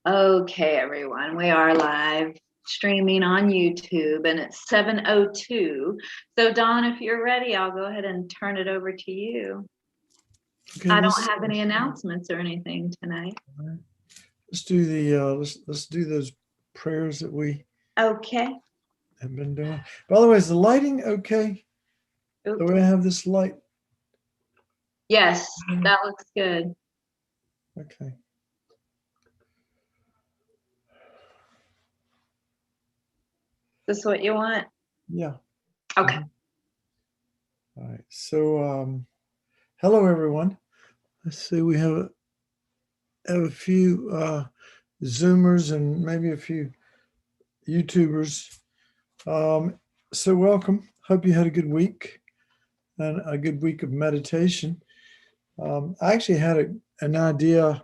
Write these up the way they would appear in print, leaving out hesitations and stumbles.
Okay, everyone, we are live streaming on YouTube and it's 7:02. So Dawn, if you're ready, I'll go ahead and turn it over to you. Okay, I don't have any announcements or anything tonight. Let's do the let's do those prayers that we have been doing. By the way, is the lighting okay? Oops. The way I have this light? Yes, that looks good. Okay. Is this what you want? Yeah. Okay. All right. So hello everyone. Let's see, we have a few Zoomers and maybe a few YouTubers. So welcome. Hope you had a good week and a good week of meditation. I actually had an idea,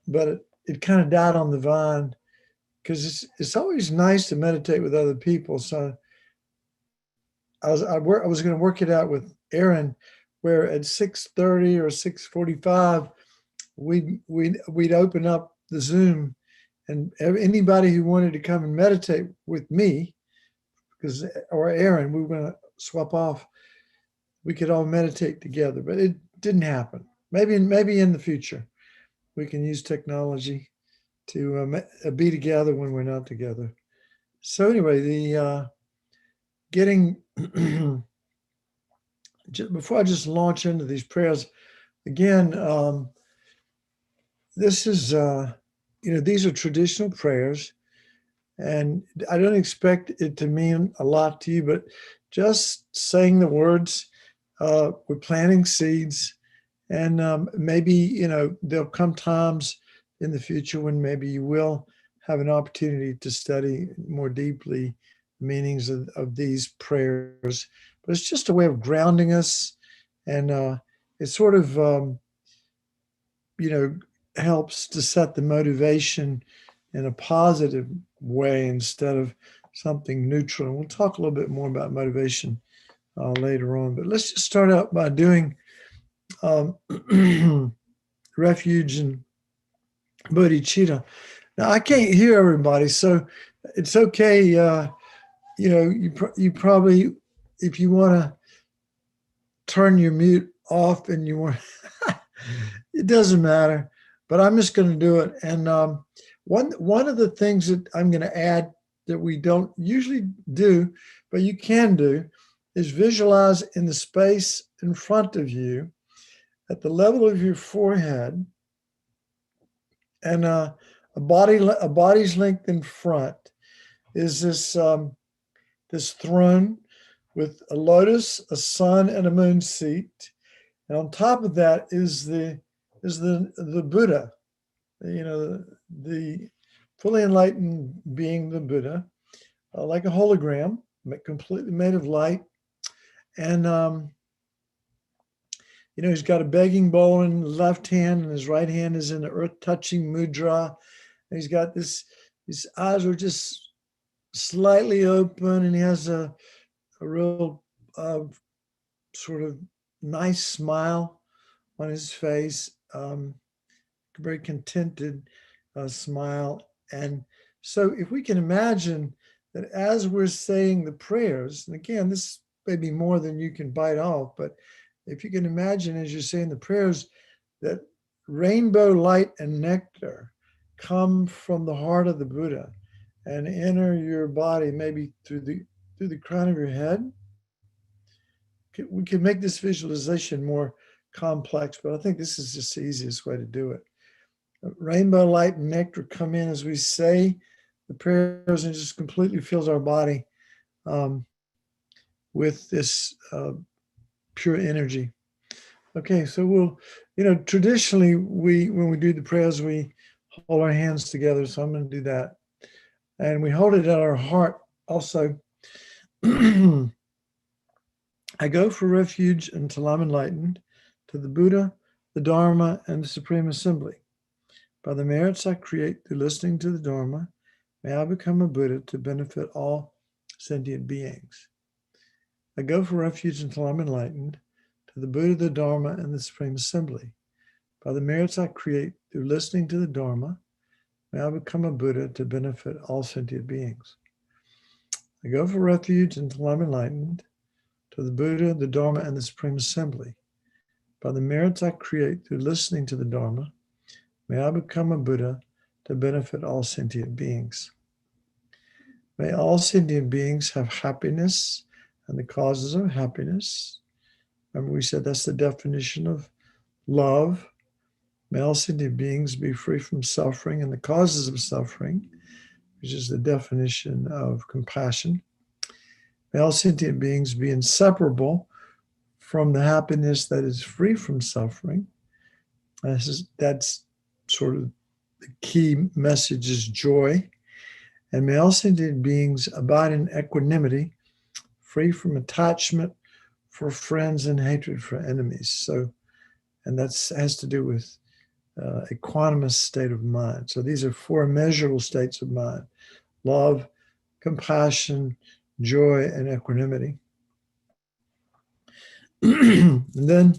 but it kind of died on the vine because it's always nice to meditate with other people. So I was going to work it out with Aaron, where at 6:30 or 6:45 we'd open up the Zoom, and anybody who wanted to come and meditate with me, or Aaron, we were going to swap off. We could all meditate together, but it didn't happen. Maybe in the future, we can use technology to be together when we're not together. So anyway, the before I just launch into these prayers, again, this is, these are traditional prayers, and I don't expect it to mean a lot to you, but just saying the words, we're planting seeds, and maybe, there'll come times in the future when maybe you will have an opportunity to study more deeply the meanings of these prayers. But it's just a way of grounding us, and it sort of, helps to set the motivation in a positive way instead of something neutral. And we'll talk a little bit more about motivation later on. But let's just start out by doing refuge and bodhicitta. Now, I can't hear everybody, so it's okay. You probably, if you want to turn your mute off and you want, it doesn't matter. But I'm just going to do it. And one of the things that I'm going to add that we don't usually do, but you can do, is visualize in the space in front of you at the level of your forehead and a body's length in front is this this throne with a lotus, a sun, and a moon seat. And on top of that is the Buddha, the fully enlightened being, the Buddha, like a hologram, completely made of light. And, he's got a begging bowl in his left hand, and his right hand is in the earth-touching mudra. And he's got his eyes are just slightly open, and he has a real sort of nice smile on his face, very contented smile. And so if we can imagine that as we're saying the prayers, and again, this may be more than you can bite off, but if you can imagine as you're saying the prayers that rainbow light and nectar come from the heart of the Buddha and enter your body, maybe through the crown of your head. We can make this visualization more complex, but I think this is just the easiest way to do it. Rainbow light and nectar come in as we say the prayers, and just completely fills our body with this pure energy. Okay, so we'll, traditionally when we do the prayers, we hold our hands together. So I'm going to do that. And we hold it at our heart also. I go for refuge until I'm enlightened to the Buddha, the Dharma, and the Supreme Assembly. By the merits I create through listening to the Dharma, may I become a Buddha to benefit all sentient beings. I go for refuge until I'm enlightened, to the Buddha, the Dharma, and the Supreme Assembly. By the merits I create through listening to the Dharma, may I become a Buddha to benefit all sentient beings. I go for refuge until I'm enlightened, to the Buddha, the Dharma, and the Supreme Assembly. By the merits I create through listening to the Dharma, may I become a Buddha to benefit all sentient beings. May all sentient beings have happiness and the causes of happiness. Remember, we said that's the definition of love. May all sentient beings be free from suffering and the causes of suffering, which is the definition of compassion. May all sentient beings be inseparable from the happiness that is free from suffering. That's sort of the key message is joy. And may all sentient beings abide in equanimity, free from attachment for friends and hatred for enemies. So, and that has to do with equanimous state of mind. So these are four measurable states of mind: love, compassion, joy, and equanimity. And then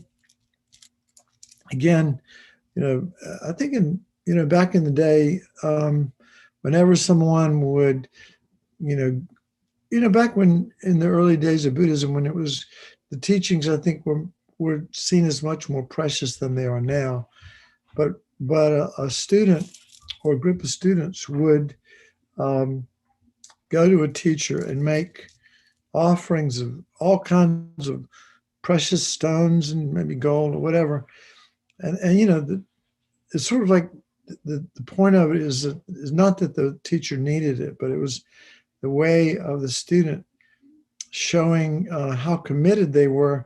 again, I think back in the day, whenever someone would, back when in the early days of Buddhism, when it was the teachings, I think were seen as much more precious than they are now. But a student or a group of students would go to a teacher and make offerings of all kinds of precious stones and maybe gold or whatever. And it's sort of like the point of it is not that the teacher needed it, but it was the way of the student showing how committed they were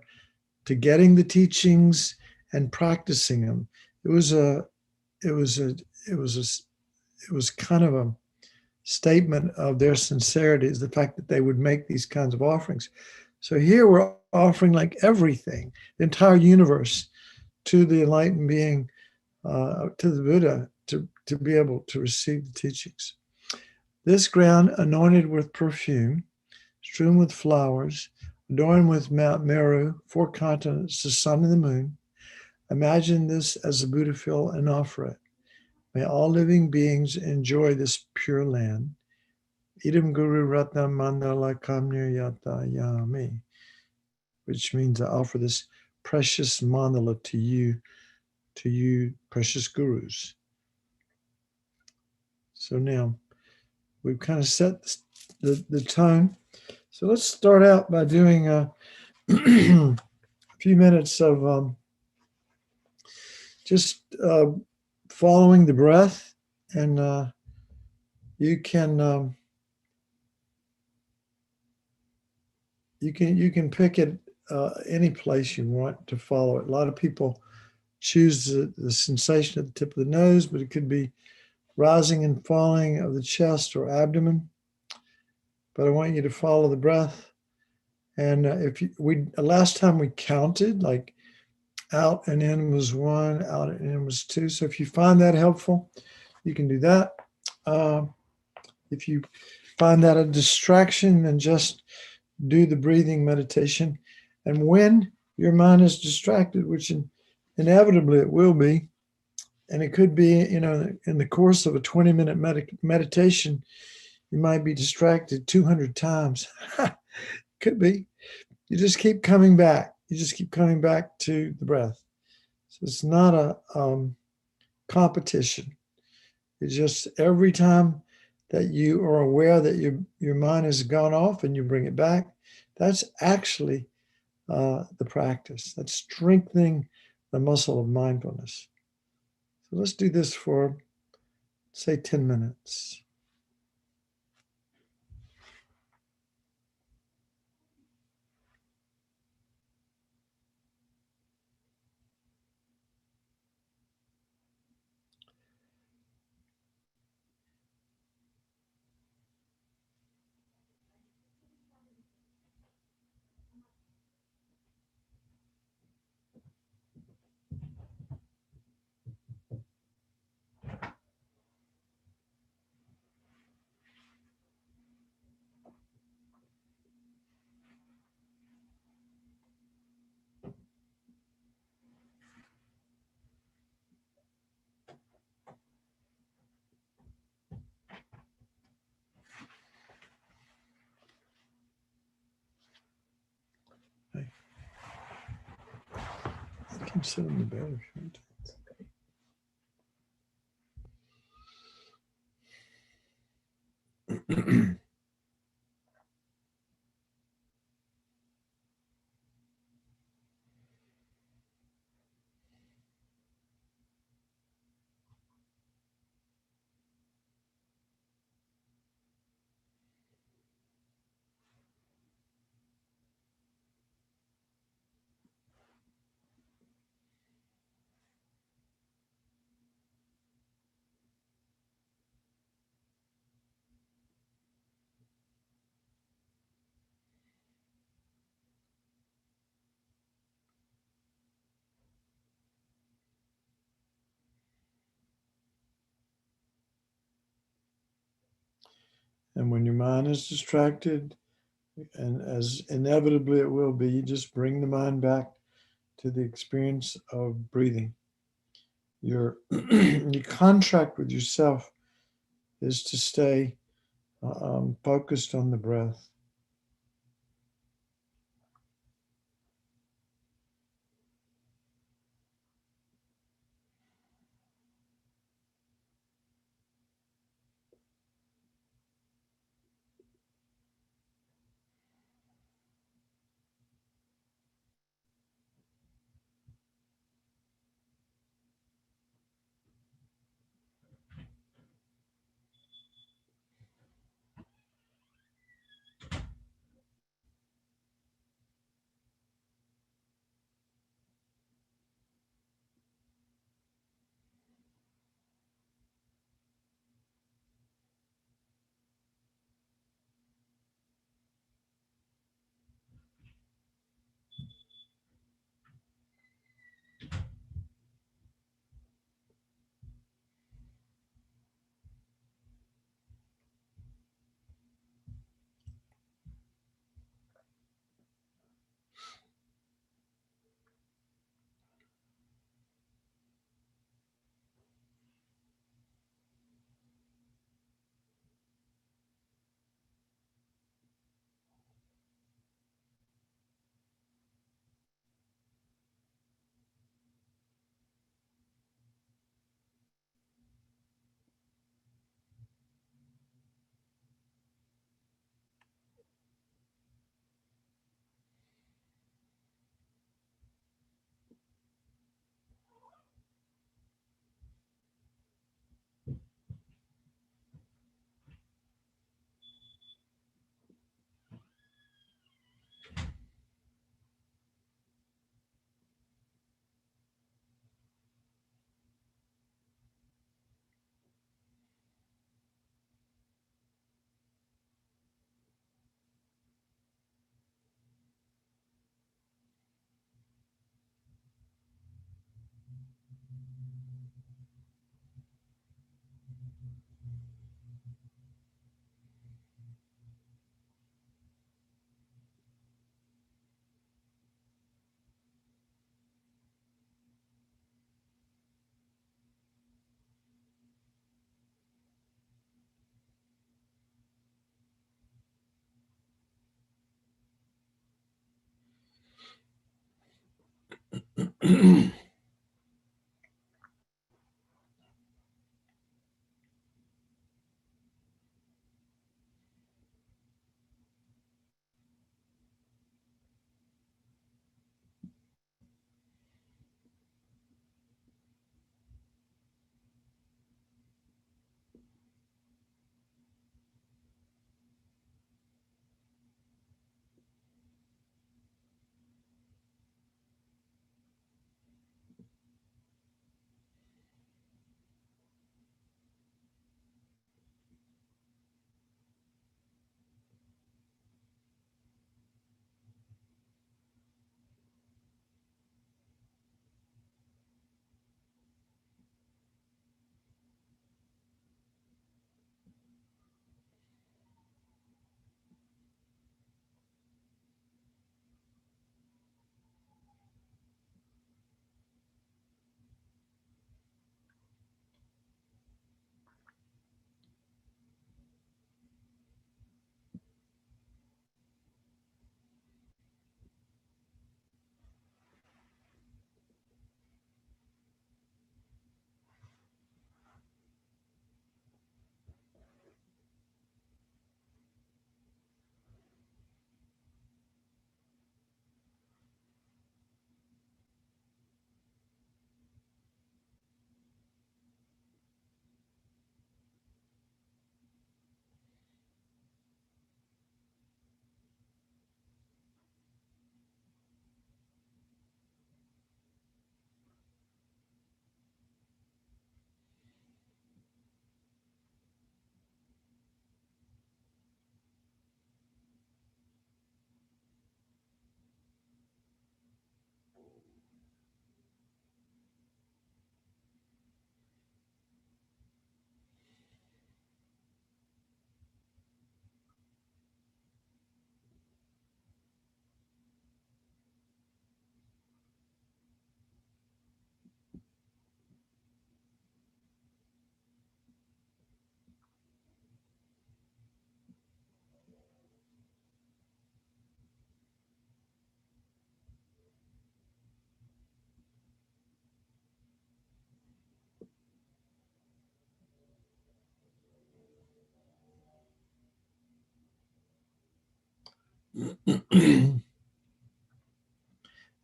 to getting the teachings and practicing them. It was kind of a statement of their sincerity, is the fact that they would make these kinds of offerings. So here we're offering like everything, the entire universe, to the enlightened being, to the Buddha, to be able to receive the teachings. This ground anointed with perfume, strewn with flowers, adorned with Mount Meru, 4 continents, the sun and the moon. Imagine this as the Buddha feel and offer it. May all living beings enjoy this pure land. Idam Guru Ratna Mandala Kamnya Yata Yami, which means I offer this precious mandala to you, precious gurus. So now we've kind of set the tone. So let's start out by doing a few minutes of just following the breath, and you can pick it any place you want to follow it. A lot of people choose the sensation at the tip of the nose, but it could be rising and falling of the chest or abdomen. But I want you to follow the breath. And last time we counted, like out and in was 1, out and in was 2. So if you find that helpful, you can do that. If you find that a distraction, then just do the breathing meditation. And when your mind is distracted, which inevitably it will be, and it could be, in the course of a 20-minute meditation, you might be distracted 200 times. Could be. You just keep coming back. You just keep coming back to the breath. So it's not a competition. It's just every time that you are aware that your mind has gone off and you bring it back, that's actually the practice. That's strengthening the muscle of mindfulness. So let's do this for, say, 10 minutes. can sit on the bed if you want to. And when your mind is distracted, and as inevitably it will be, you just bring the mind back to the experience of breathing. Your contract with yourself is to stay focused on the breath.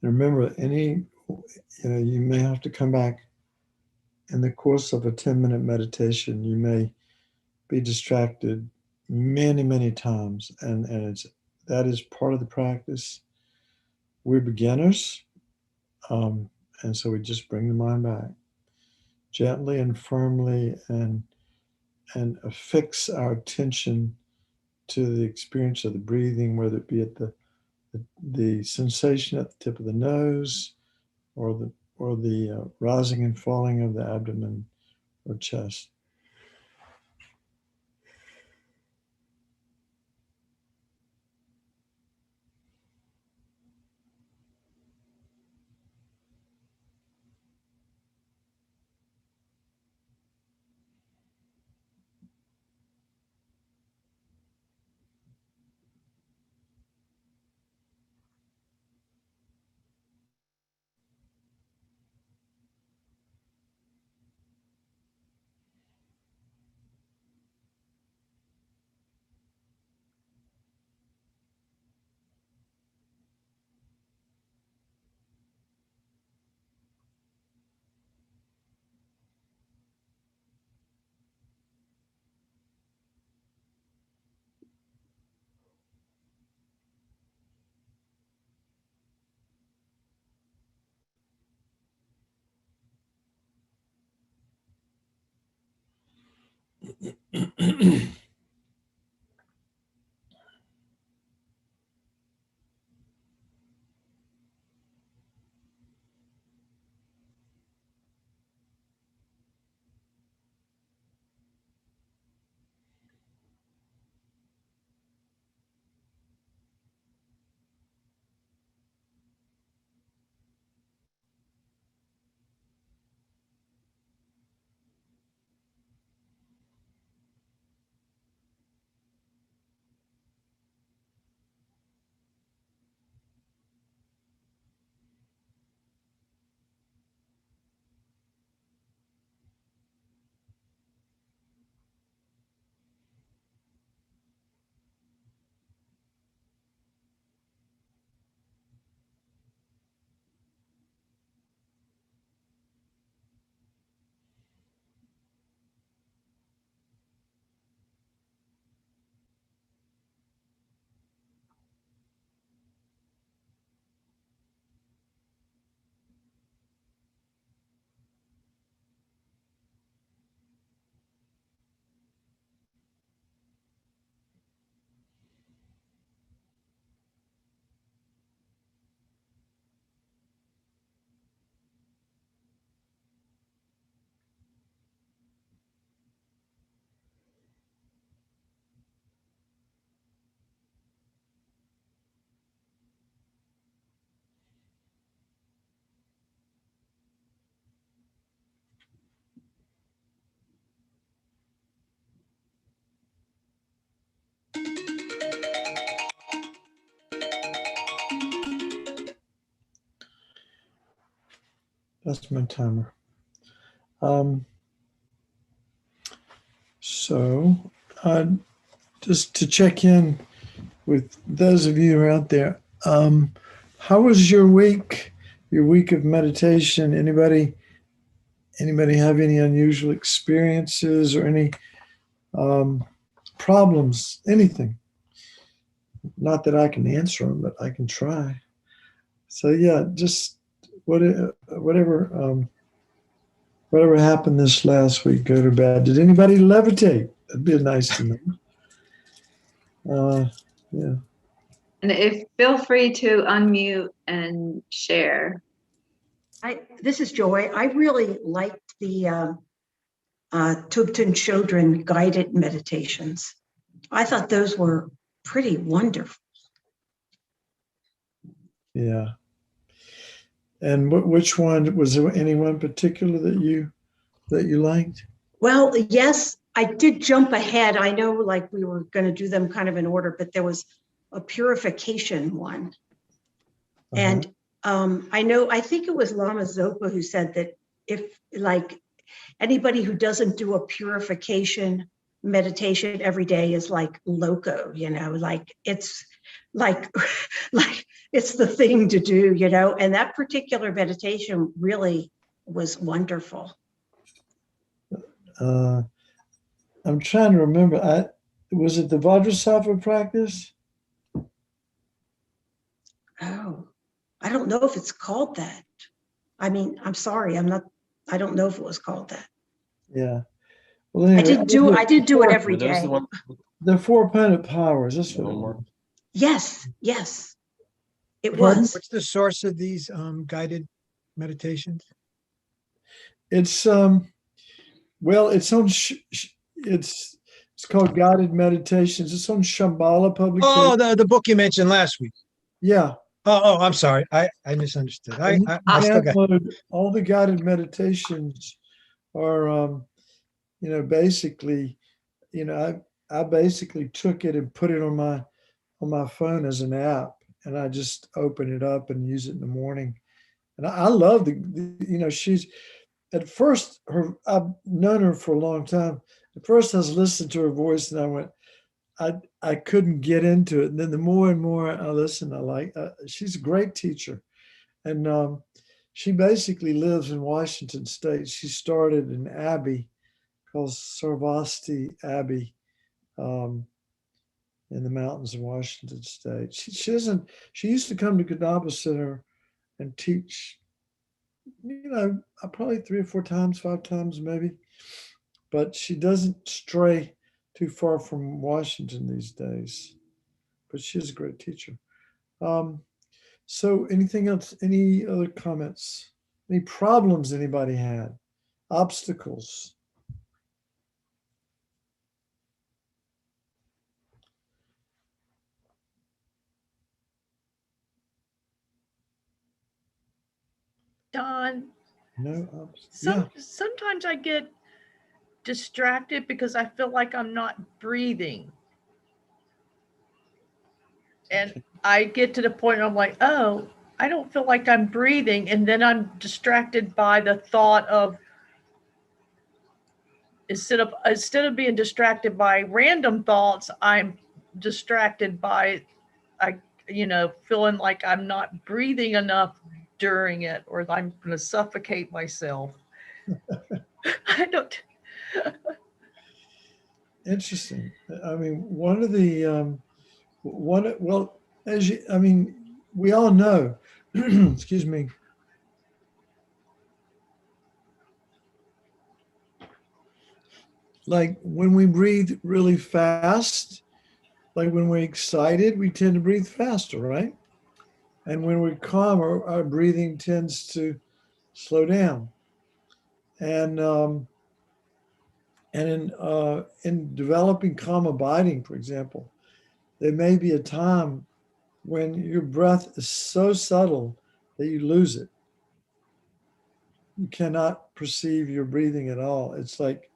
Remember, you may have to come back in the course of a 10-minute meditation. You may be distracted many, many times, and that is part of the practice. We're beginners, and so we just bring the mind back gently and firmly, and affix our attention to the experience of the breathing, whether it be at the sensation at the tip of the nose, or the rising and falling of the abdomen or chest. That's my timer. So just to check in with those of you who are out there, how was your week of meditation? Anybody have any unusual experiences or any problems, anything? Not that I can answer them, but I can try. So yeah, just whatever happened this last week, go to bed. Did anybody levitate? That'd be nice to know. Yeah. And feel free to unmute and share. This is Joy. I really liked the Tibetan children guided meditations. I thought those were pretty wonderful. Yeah. And which one was there? Any one particular that you liked? Well, yes, I did jump ahead. I know, like, we were going to do them kind of in order, but there was a purification one, and I think it was Lama Zopa who said that if, like, anybody who doesn't do a purification meditation every day is like loco, like, it's like, like it's the thing to do, you know, and that particular meditation really was wonderful. I'm trying to remember. Was it the Vajrasattva practice? Oh, I don't know if it's called that. I mean, I'm sorry, I don't know if it was called that. Yeah. Well, anyway, I did do it every day. The 4 opponent powers. That's what it was. Yes, it Pardon? was. What's the source of these guided meditations? It's well, it's on it's called Guided Meditations. It's on Shambhala publication. Oh, the book you mentioned last week. Yeah. Oh, I'm sorry. I misunderstood. I still got all the guided meditations are basically, I basically took it and put it on my phone as an app, and I just open it up and use it in the morning. And I love she's at first I've known her for a long time. At first I was listening to her voice and I went, I couldn't get into it. And then the more and more I listen, she's a great teacher. And she basically lives in Washington State. She started an abbey called Sarvasti Abbey in the mountains of Washington State. She used to come to Kadampa Center and teach, probably 3 or 4 times, 5 times maybe. But she doesn't stray too far from Washington these days. But she's a great teacher. So anything else, any other comments? Any problems anybody had? Obstacles? Don, No. sometimes I get distracted because I feel like I'm not breathing. And I get to the point where I'm like, oh, I don't feel like I'm breathing. And then I'm distracted by the thought of, instead of being distracted by random thoughts, I'm distracted by, feeling like I'm not breathing enough during it, or I'm going to suffocate myself. I don't. Interesting. I mean, one of the we all know, excuse me. Like when we breathe really fast, like when we're excited, we tend to breathe faster, right? And when we're calm, our breathing tends to slow down. And in developing calm abiding, for example, there may be a time when your breath is so subtle that you lose it. You cannot perceive your breathing at all. It's like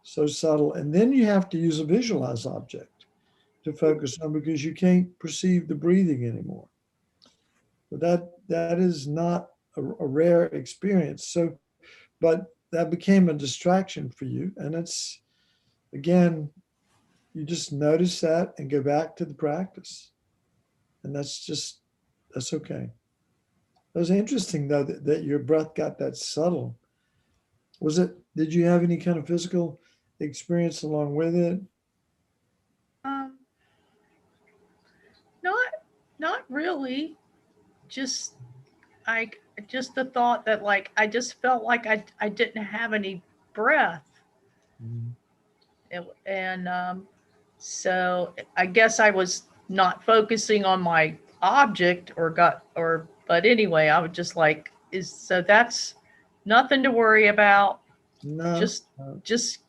so subtle. And then you have to use a visualized object to focus on, because you can't perceive the breathing anymore. But that is not a rare experience. So, but that became a distraction for you. And it's, again, you just notice that and go back to the practice. And that's okay. It was interesting, though, that your breath got that subtle. Did you have any kind of physical experience along with it? Not really. Just the thought that, like, I just felt like I didn't have any breath. Mm-hmm. And so I guess I was not focusing on my object but anyway, I was just like, so that's nothing to worry about. No. Just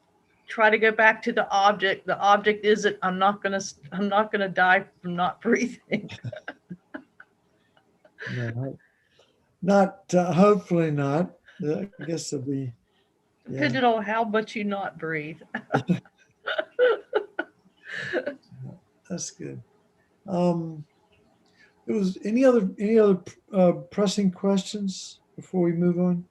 try to go back to the object. The object isn't, I'm not gonna die from not breathing. No, not hopefully not. I guess it'll be depending on how much you not breathe. That's good. Any other pressing questions before we move on?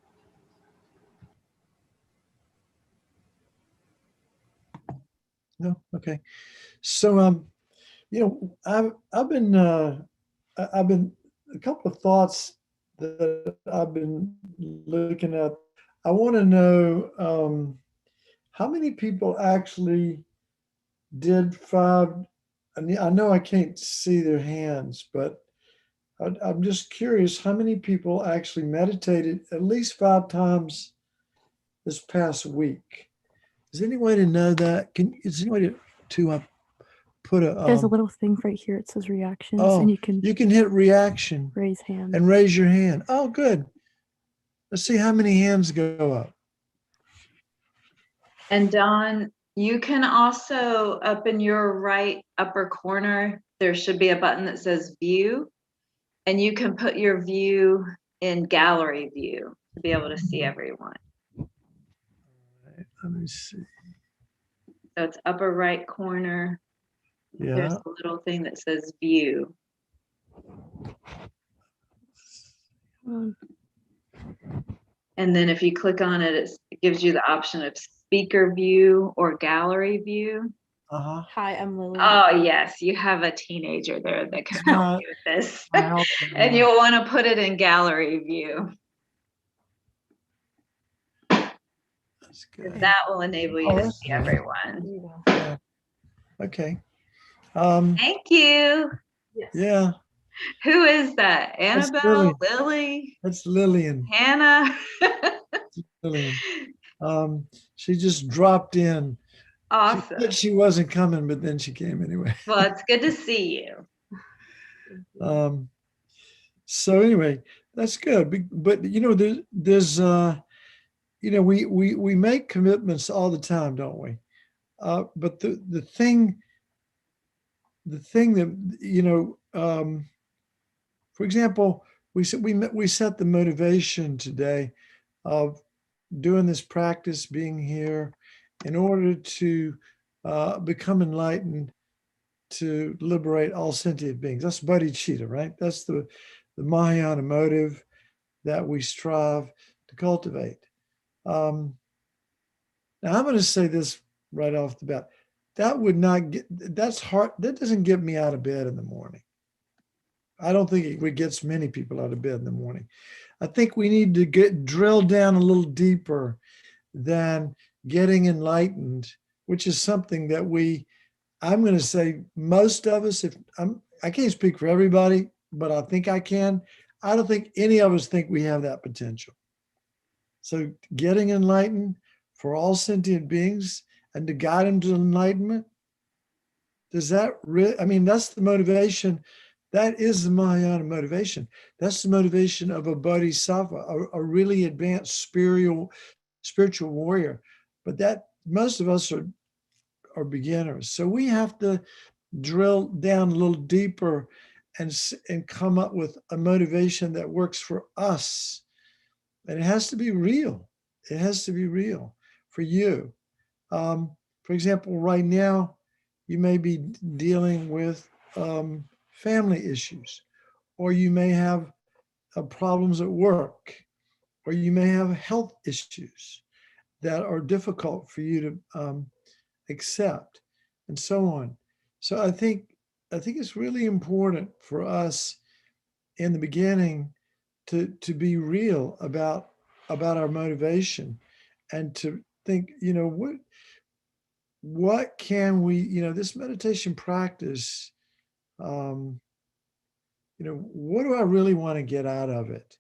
No? Okay. So I've been a couple of thoughts that I've been looking at. I want to know how many people actually did five. I know I can't see their hands, but I'm just curious how many people actually meditated at least 5 times this past week. Is there any way to know that? Is there any way to put a There's a little thing right here. It says reactions, oh, and you can hit reaction raise hand. and raise your hand. Oh, good. Let's see how many hands go up. And Don, you can also, up in your right upper corner, there should be a button that says view, and you can put your view in gallery view to be able to see everyone. All right, let me see. So it's upper right corner. There's Yeah. a little thing that says view. And then if you click on it, it gives you the option of speaker view or gallery view. Uh-huh. Hi, I'm Lily. Oh, yes, you have a teenager there that can help you with this. I help them, And yeah. you'll want to put it in gallery view. That's good. That will enable you Oh, to that's see nice. everyone. Yeah. Okay. Um, Thank you. yeah, Who is that? That's Annabelle, Lily, that's Lillian. Hannah? Lillian. She just dropped in. She Awesome. said she wasn't coming, but then she came anyway. Well, it's good to see you. So anyway, that's good. But there's we make commitments all the time, don't we? But the thing that for example, we set the motivation today of doing this practice, being here, in order to become enlightened, to liberate all sentient beings. That's bodhicitta, right? That's the Mahayana motive that we strive to cultivate. Now I'm going to say this right off the bat. That's hard. That doesn't get me out of bed in the morning. I don't think it gets many people out of bed in the morning. I think we need to drill down a little deeper than getting enlightened, which is something that I'm going to say most of us, I can't speak for everybody, but I think I can. I don't think any of us think we have that potential. So getting enlightened for all sentient beings and to guide them to enlightenment, does that really, that's the motivation. That is the Mahayana motivation. That's the motivation of a bodhisattva, a really advanced spiritual warrior. But that most of us are beginners. So we have to drill down a little deeper and come up with a motivation that works for us. And it has to be real. It has to be real for you. For example, right now, you may be dealing with family issues, or you may have problems at work, or you may have health issues that are difficult for you to accept, and so on. So I think it's really important for us in the beginning to be real about our motivation, and to think, what can we, this meditation practice, what do I really want to get out of it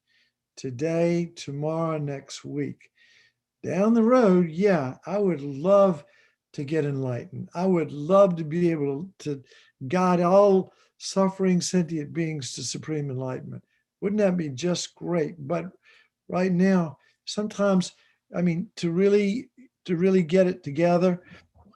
today, tomorrow, next week? Down the road, yeah, I would love to get enlightened. I would love to be able to guide all suffering sentient beings to supreme enlightenment. Wouldn't that be just great? But right now, sometimes, to really get it together,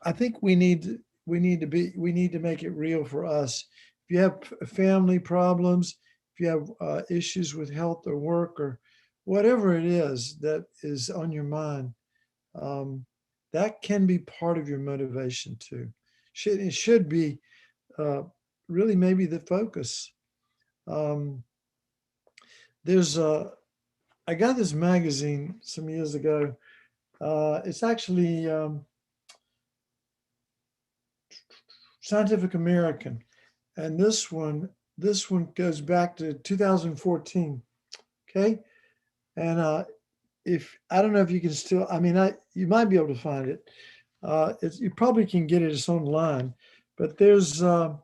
I think we need to make it real for us. If you have family problems, if you have issues with health or work or whatever it is that is on your mind, that can be part of your motivation too. It should be really maybe the focus. I got this magazine some years ago. It's actually Scientific American, And this one goes back to 2014. Okay. And if I don't know if you can still, I mean, you might be able to find it. You probably can get it. It's online, but there's a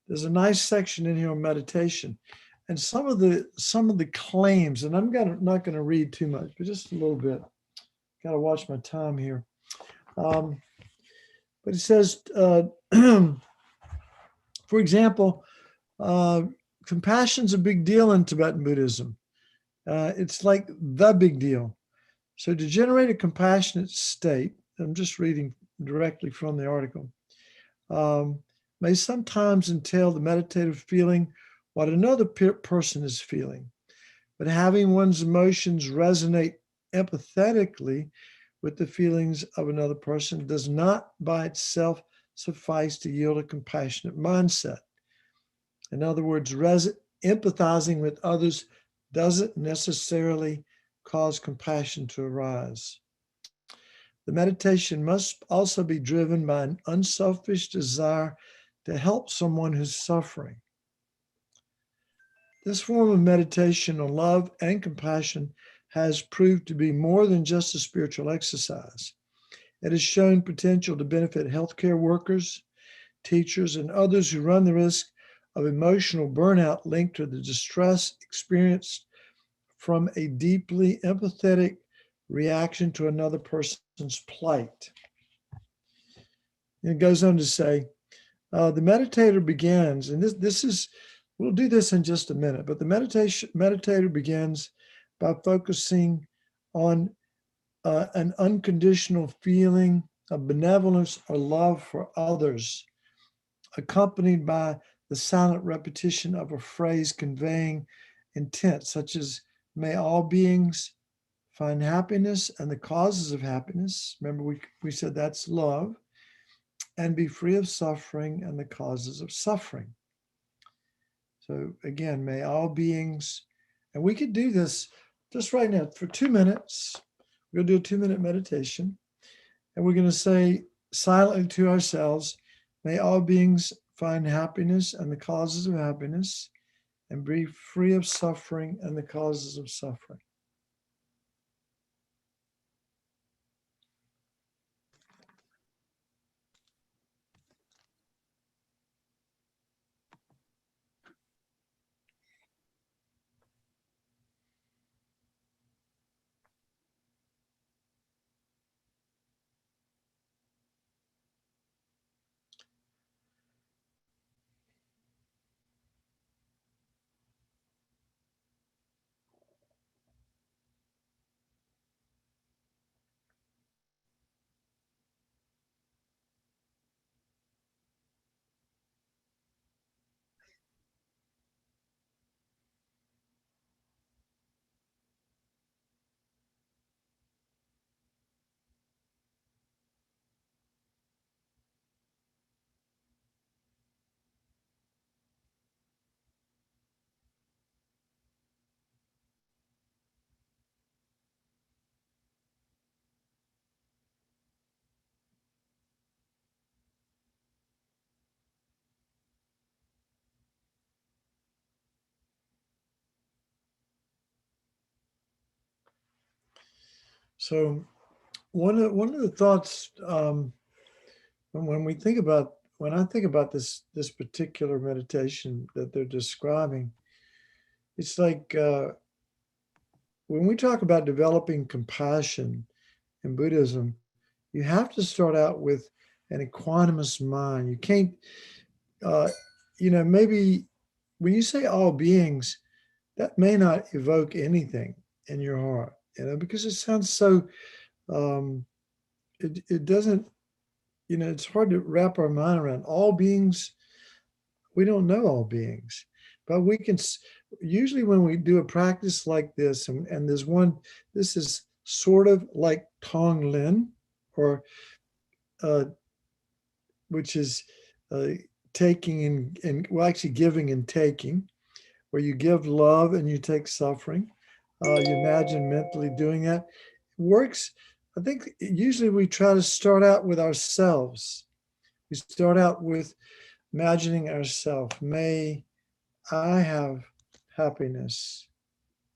nice section in here on meditation, and some of the claims. And I'm not going to read too much, but just a little bit. Got to watch my time here. But it says, for example, compassion's a big deal in Tibetan Buddhism. It's like the big deal. So to generate a compassionate state, I'm just reading directly from the article, may sometimes entail the meditative feeling what another person is feeling, but having one's emotions resonate empathetically with the feelings of another person does not by itself suffice to yield a compassionate mindset. In other words, empathizing with others doesn't necessarily cause compassion to arise. The meditation must also be driven by an unselfish desire to help someone who's suffering. This form of meditation on love and compassion has proved to be more than just a spiritual exercise. It has shown potential to benefit healthcare workers, teachers, and others who run the risk of emotional burnout linked to the distress experienced from a deeply empathetic reaction to another person's plight. And it goes on to say, the meditator begins, and this is, we'll do this in just a minute, but the meditator begins by focusing on an unconditional feeling of benevolence or love for others, accompanied by the silent repetition of a phrase conveying intent, such as, may all beings find happiness and the causes of happiness. Remember, we said that's love, and be free of suffering and the causes of suffering. So again, may all beings, and we could do this just right now for 2 minutes. We're going to do a 2-minute meditation, and we're going to say silently to ourselves, may all beings find happiness and the causes of happiness, and be free of suffering and the causes of suffering. So one of the thoughts when I think about this particular meditation that they're describing, it's like when we talk about developing compassion in Buddhism, you have to start out with an equanimous mind. You can't, maybe when you say all beings, that may not evoke anything in your heart, because it sounds so, it doesn't, it's hard to wrap our mind around all beings. We don't know all beings, but we can, usually when we do a practice like this, and there's one, this is sort of like Tong Lin, or which is taking and well, actually giving and taking, where you give love and you take suffering. You imagine mentally doing that. It works. I think usually we try to start out with ourselves. We start out with imagining ourselves, may I have happiness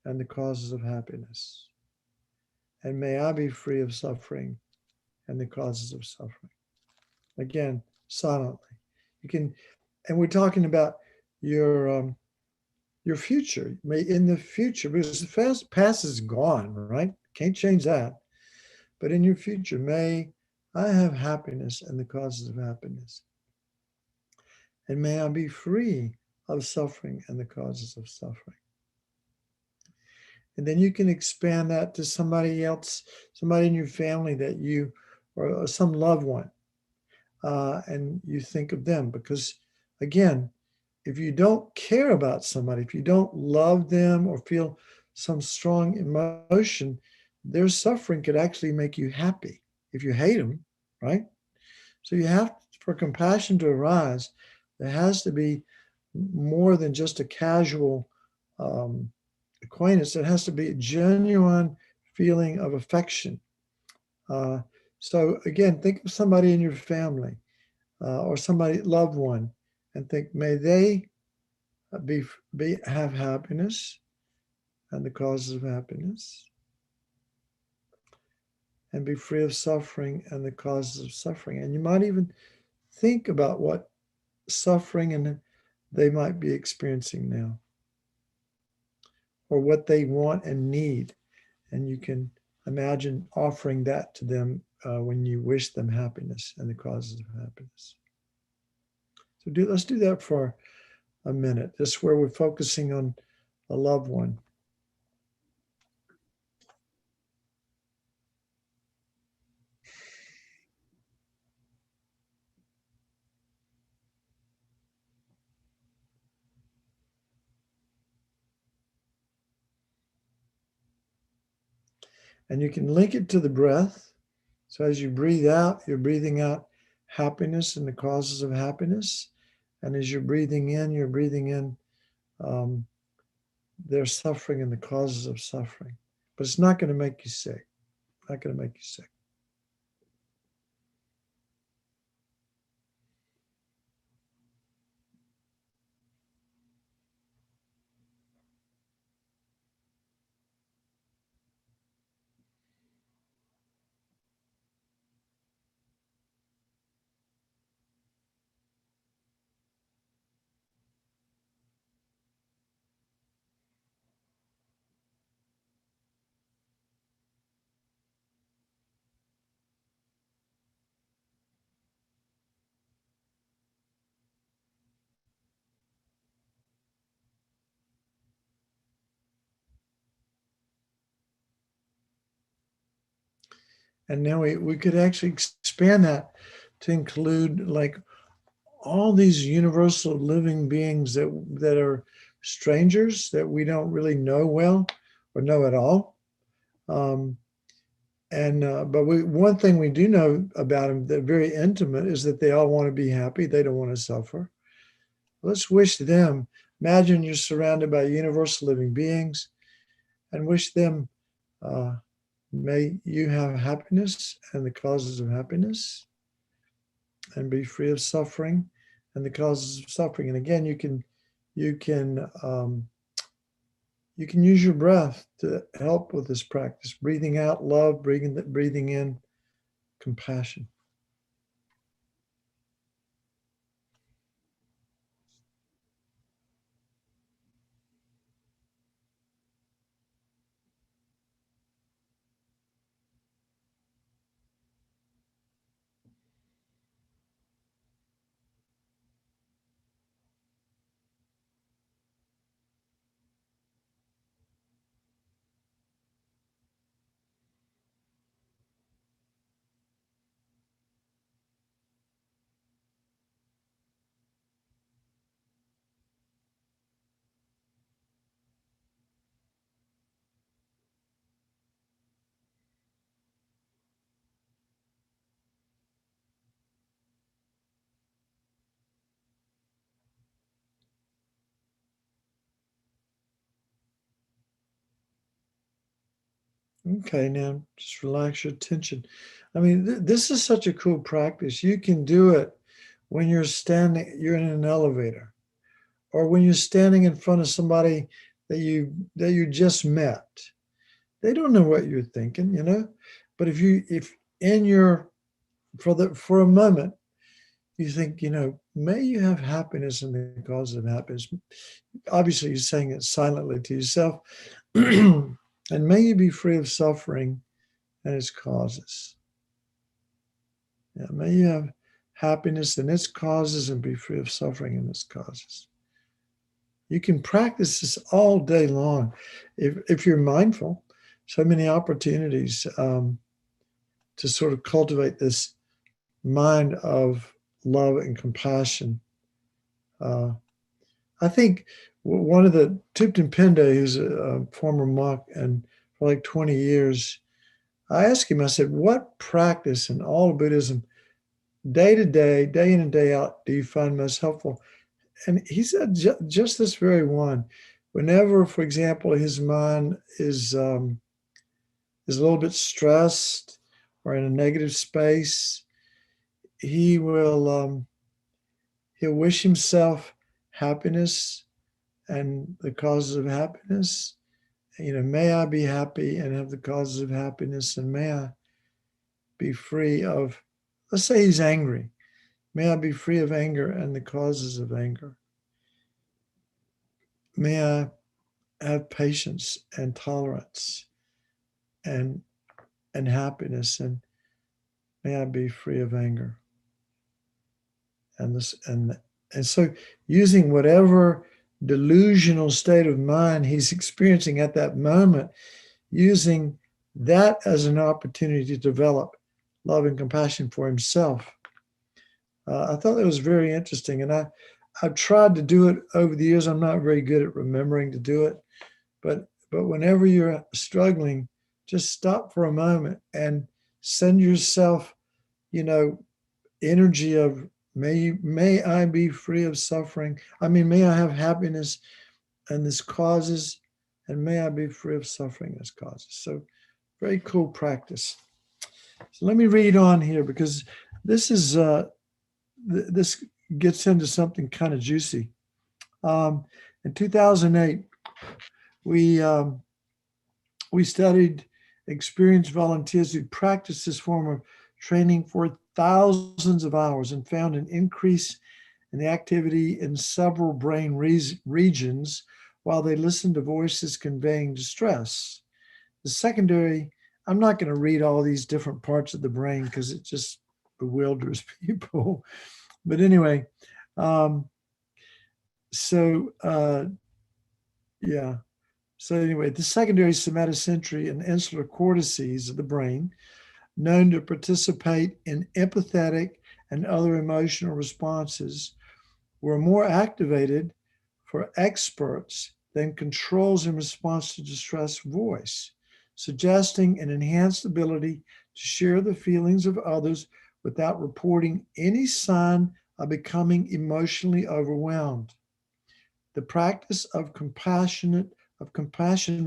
and the causes of happiness. And may I be free of suffering and the causes of suffering. Again, silently. You can, and we're talking about your future. May in the future, because the past is gone, right? Can't change that. But in your future, may I have happiness and the causes of happiness. And may I be free of suffering and the causes of suffering. And then you can expand that to somebody else, somebody in your family that you, or some loved one, and you think of them. Because again, if you don't care about somebody, if you don't love them or feel some strong emotion, their suffering could actually make you happy if you hate them, right? So you have, for compassion to arise, there has to be more than just a casual acquaintance. It has to be a genuine feeling of affection. So again, think of somebody in your family or somebody loved one, and think, may they have happiness and the causes of happiness, and be free of suffering and the causes of suffering. And you might even think about what suffering and they might be experiencing now, or what they want and need. And you can imagine offering that to them when you wish them happiness and the causes of happiness. So let's do that for a minute. This is where we're focusing on a loved one. And you can link it to the breath. So as you breathe out, you're breathing out happiness and the causes of happiness. And as you're breathing in their suffering and the causes of suffering. But it's not going to make you sick. Not going to make you sick. And now we could actually expand that to include like all these universal living beings that are strangers that we don't really know well or know at all. But one thing we do know about them that very intimate is that they all want to be happy. They don't want to suffer. Let's wish them, imagine you're surrounded by universal living beings, and wish them, may you have happiness and the causes of happiness, and be free of suffering and the causes of suffering. And again, you can use your breath to help with this practice. Breathing out love, breathing in compassion. Okay, now just relax your tension. I mean, this is such a cool practice. You can do it when you're in an elevator, or when you're standing in front of somebody that you just met. They don't know what you're thinking, you know. But if in your for a moment you think, you know, may you have happiness in the cause of happiness. Obviously, you're saying it silently to yourself, and may you be free of suffering and its causes. Yeah, may you have happiness in its causes and be free of suffering and its causes. You can practice this all day long if you're mindful. So many opportunities to sort of cultivate this mind of love and compassion. I think one of the Thupten Pinde, who's a former monk and for like 20 years, I asked him, I said, what practice in all of Buddhism, day to day, day in and day out, do you find most helpful? And he said, just this very one. Whenever, for example, his mind is a little bit stressed or in a negative space, he'll wish himself happiness and the causes of happiness. You know, may I be happy and have the causes of happiness, and may I be free of, let's say he's angry. May I be free of anger and the causes of anger. May I have patience and tolerance and happiness, and may I be free of anger. And so using whatever delusional state of mind he's experiencing at that moment, using that as an opportunity to develop love and compassion for himself. I thought that was very interesting, and I've tried to do it over the years. I'm not very good at remembering to do it, but whenever you're struggling, just stop for a moment and send yourself, you know, energy of may I be free of suffering. I mean, may I have happiness and its causes, and may I be free of suffering and its causes. So very cool practice. So let me read on here, because this is this gets into something kind of juicy. In 2008, we studied experienced volunteers who practiced this form of training for thousands of hours and found an increase in the activity in several brain regions while they listened to voices conveying distress. The secondary, I'm not going to read all these different parts of the brain because it just bewilders people. But anyway, So anyway, the secondary somatosensory and insular cortices of the brain, known to participate in empathetic and other emotional responses, were more activated for experts than controls in response to distress voice, suggesting an enhanced ability to share the feelings of others without reporting any sign of becoming emotionally overwhelmed. The practice of compassion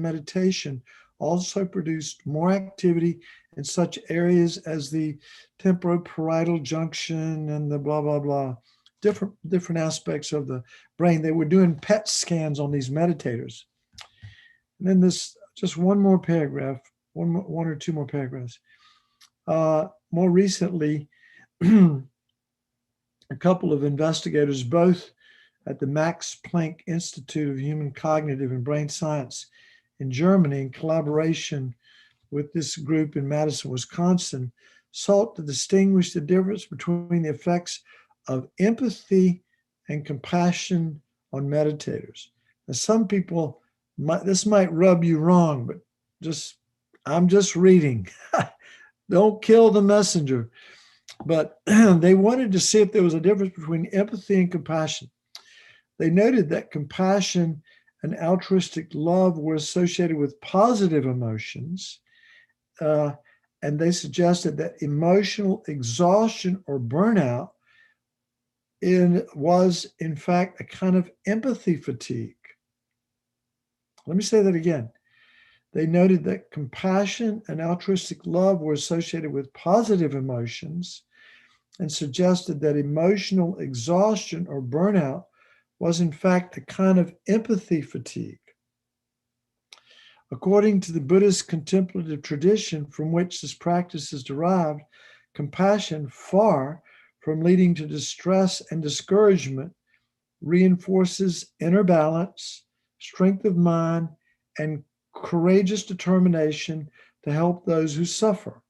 meditation also produced more activity in such areas as the temporoparietal junction and the blah, blah, blah, different aspects of the brain. They were doing PET scans on these meditators. And then this, just one more paragraph, one or two more paragraphs. More recently, a couple of investigators, both at the Max Planck Institute of Human Cognitive and Brain Science in Germany, in collaboration with this group in Madison, Wisconsin, sought to distinguish the difference between the effects of empathy and compassion on meditators. Now, some people, this might rub you wrong, but I'm just reading. Don't kill the messenger. But they wanted to see if there was a difference between empathy and compassion. They noted that compassion and altruistic love were associated with positive emotions, and they suggested that emotional exhaustion or burnout was, in fact, a kind of empathy fatigue. Let me say that again. They noted that compassion and altruistic love were associated with positive emotions, and suggested that emotional exhaustion or burnout was in fact a kind of empathy fatigue. According to the Buddhist contemplative tradition from which this practice is derived, compassion, far from leading to distress and discouragement, reinforces inner balance, strength of mind, and courageous determination to help those who suffer.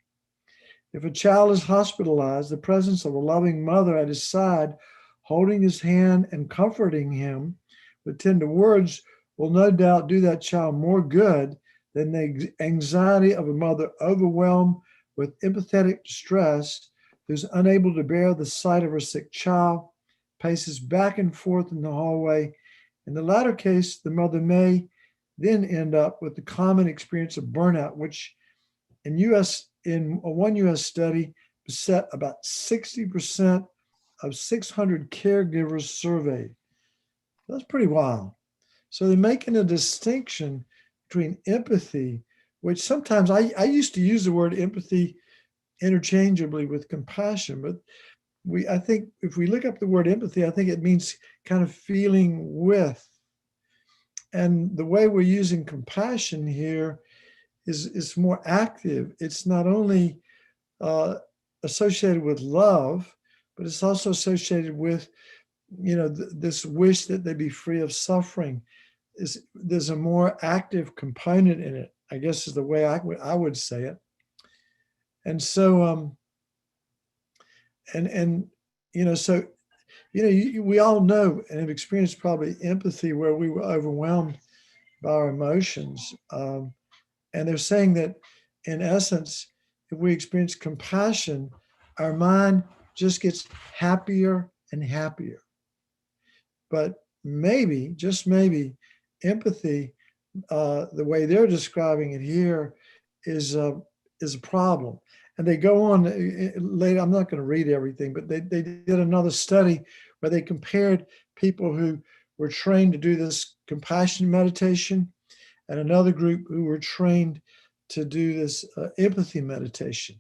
If a child is hospitalized, the presence of a loving mother at his side, holding his hand and comforting him with tender words, will no doubt do that child more good than the anxiety of a mother overwhelmed with empathetic distress, who's unable to bear the sight of her sick child, paces back and forth in the hallway. In the latter case, the mother may then end up with the common experience of burnout, which in one U.S. study beset about 60% of 600 caregivers surveyed. That's pretty wild. So they're making a distinction between empathy, which sometimes I used to use the word empathy interchangeably with compassion, but I think if we look up the word empathy, I think it means kind of feeling with. And the way we're using compassion here is more active. It's not only associated with love, but it's also associated with, this wish that they be free of suffering. There's a more active component in it, I guess is the way I would say it. And so, we all know and have experienced probably empathy where we were overwhelmed by our emotions. And they're saying that in essence, if we experience compassion, our mind just gets happier and happier. But maybe, just maybe, empathy, the way they're describing it here, is a problem. And they go on later, I'm not going to read everything, but they did another study where they compared people who were trained to do this compassion meditation and another group who were trained to do this empathy meditation.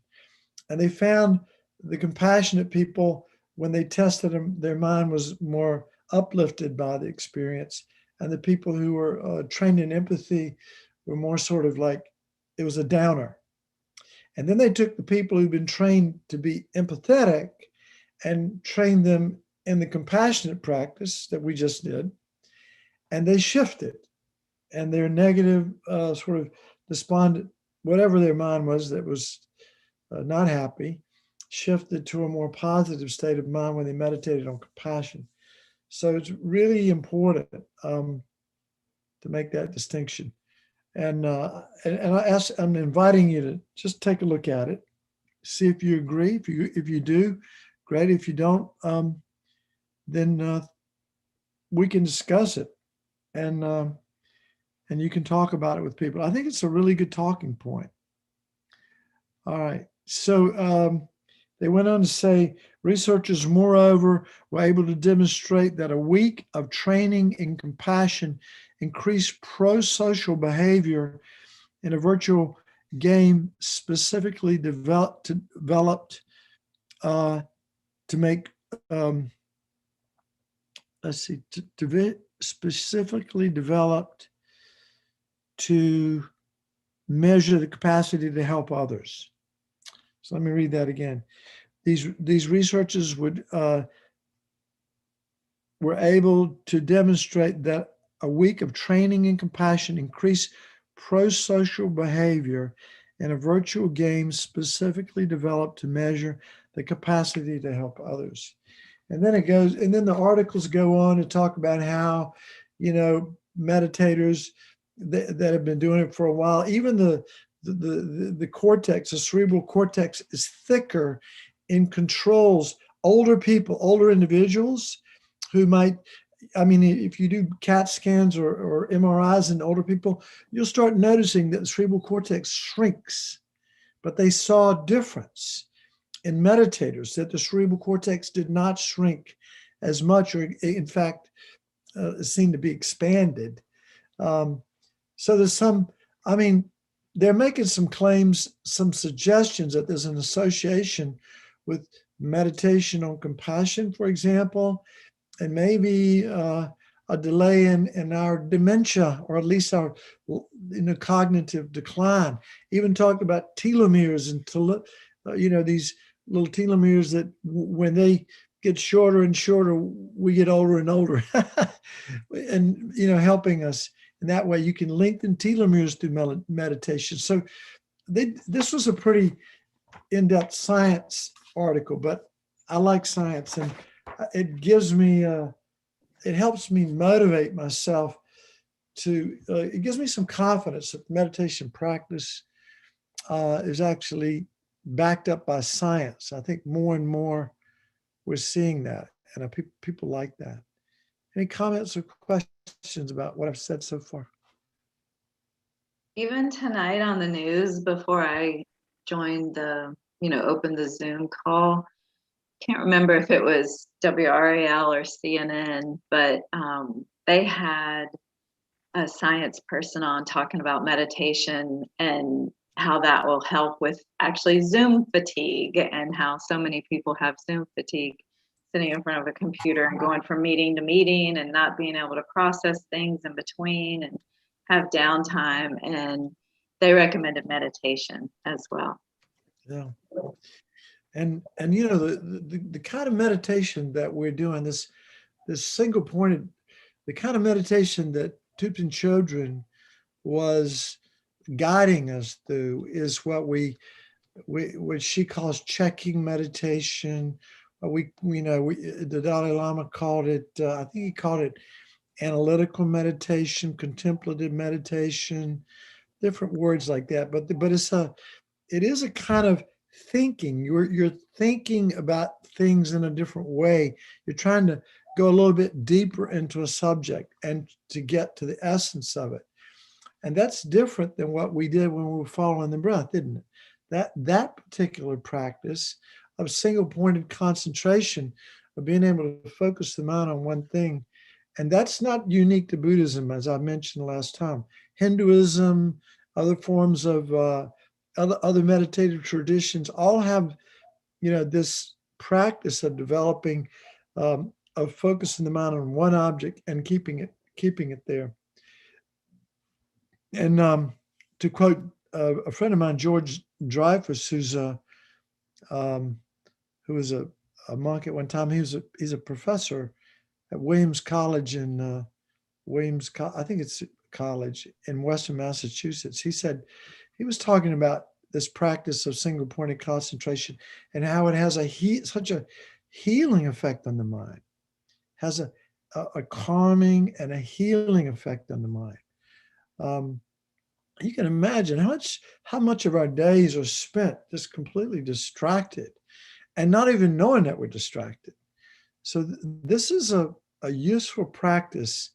And they found the compassionate people, when they tested them, their mind was more uplifted by the experience. And the people who were trained in empathy were more sort of like, it was a downer. And then they took the people who'd been trained to be empathetic and trained them in the compassionate practice that we just did. And they shifted. And their negative, sort of despondent, whatever their mind was that was not happy, shifted to a more positive state of mind when they meditated on compassion. So it's really important to make that distinction. And I'm inviting you to just take a look at it, see if you agree. If you do, great. If you don't, then we can discuss it, and you can talk about it with people. I think it's a really good talking point. All right. So they went on to say, researchers, moreover, were able to demonstrate that a week of training in compassion increased pro-social behavior in a virtual game specifically developed to make, specifically developed to measure the capacity to help others. So let me read that again. These researchers were able to demonstrate that a week of training in compassion increased pro-social behavior in a virtual game specifically developed to measure the capacity to help others. And then the articles go on to talk about how, meditators that have been doing it for a while, even the cortex, the cerebral cortex is thicker in controls older people, older individuals who might, if you do CAT scans or MRIs in older people, you'll start noticing that the cerebral cortex shrinks. But they saw a difference in meditators, that the cerebral cortex did not shrink as much, or in fact, seemed to be expanded. So there's they're making some claims, some suggestions that there's an association with meditation on compassion, for example, and maybe a delay in our dementia, or at least our cognitive decline. Even talked about telomeres and these little telomeres that when they get shorter and shorter, we get older and older, and helping us in that way. You can lengthen telomeres through meditation. So this was a pretty in-depth science article, but I like science, and it gives me it helps me motivate myself to it gives me some confidence that meditation practice is actually backed up by science. I think more and more we're seeing that, and people like that. Any comments or questions about what I've said so far? Even tonight on the news, before I joined opened the Zoom call, can't remember if it was WRAL or CNN, but they had a science person on talking about meditation and how that will help with actually Zoom fatigue, and how so many people have Zoom fatigue, sitting in front of a computer and going from meeting to meeting and not being able to process things in between and have downtime. And they recommended meditation as well. Yeah. And the kind of meditation that we're doing, this single pointed, the kind of meditation that Thupten Chodron was guiding us through is what what she calls checking meditation. The Dalai Lama called it, I think he called it analytical meditation, contemplative meditation, different words like that. But it is a kind of thinking. You're thinking about things in a different way. You're trying to go a little bit deeper into a subject and to get to the essence of it. And that's different than what we did when we were following the breath, isn't it? That particular practice of single pointed concentration, of being able to focus the mind on one thing. And that's not unique to Buddhism, as I mentioned last time. Hinduism, other forms of other meditative traditions all have, this practice of developing, of focusing the mind on one object and keeping it there. And to quote a friend of mine, George Dreyfus, who was a monk at one time, he's a professor at Williams College in I think it's college in Western Massachusetts. He said he was talking about this practice of single pointed concentration and how it has such a healing effect on the mind, has a calming and a healing effect on the mind. You can imagine how much of our days are spent just completely distracted and not even knowing that we're distracted. So this is a useful practice.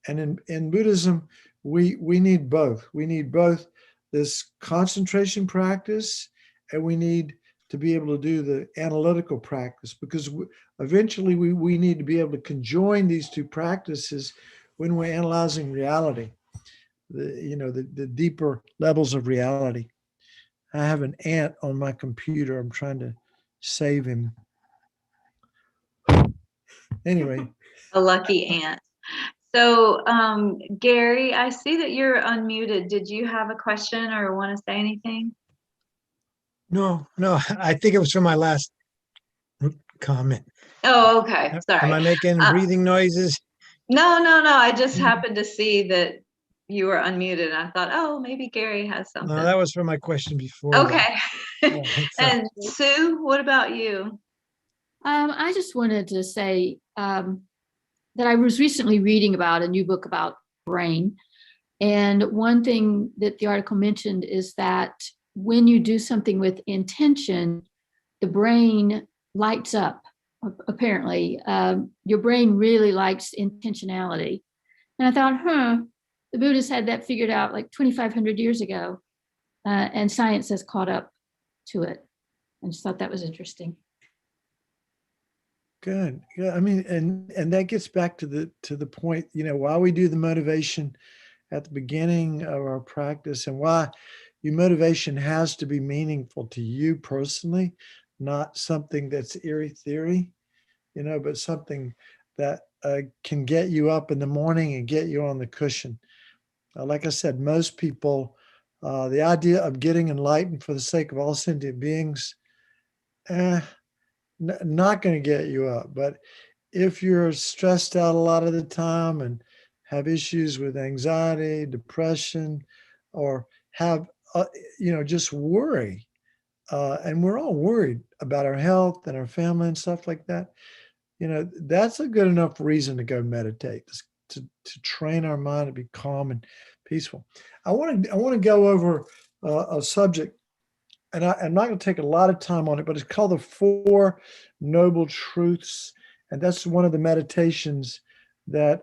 And in Buddhism, we need both. We need both this concentration practice, and we need to be able to do the analytical practice, because eventually we need to be able to conjoin these two practices when we're analyzing reality, the deeper levels of reality. I have an ant on my computer. I'm trying to save him. Anyway. A lucky ant. So, Gary, I see that you're unmuted. Did you have a question or want to say anything? No, I think it was from my last comment. Oh, okay. Sorry. Am I making breathing noises? No. I just happened to see that you were unmuted, and I thought, oh, maybe Gary has something. No, that was for my question before. Okay. Yeah, And Sue, what about you? I just wanted to say that I was recently reading about a new book about brain. And one thing that the article mentioned is that when you do something with intention, the brain lights up, apparently. Your brain really likes intentionality. And I thought, the Buddhists had that figured out like 2,500 years ago. And science has caught up to it. I just thought that was interesting. Good. Yeah. I mean, and that gets back to the point, why we do the motivation at the beginning of our practice, and why your motivation has to be meaningful to you personally, not something that's airy theory, but something that can get you up in the morning and get you on the cushion. Like I said, most people, the idea of getting enlightened for the sake of all sentient beings, not going to get you up. But if you're stressed out a lot of the time and have issues with anxiety, depression, or have, just worry, and we're all worried about our health and our family and stuff like that, that's a good enough reason to go meditate, to train our mind to be calm and peaceful. I want to go over a subject, and I'm not going to take a lot of time on it, but it's called the Four Noble Truths. And that's one of the meditations that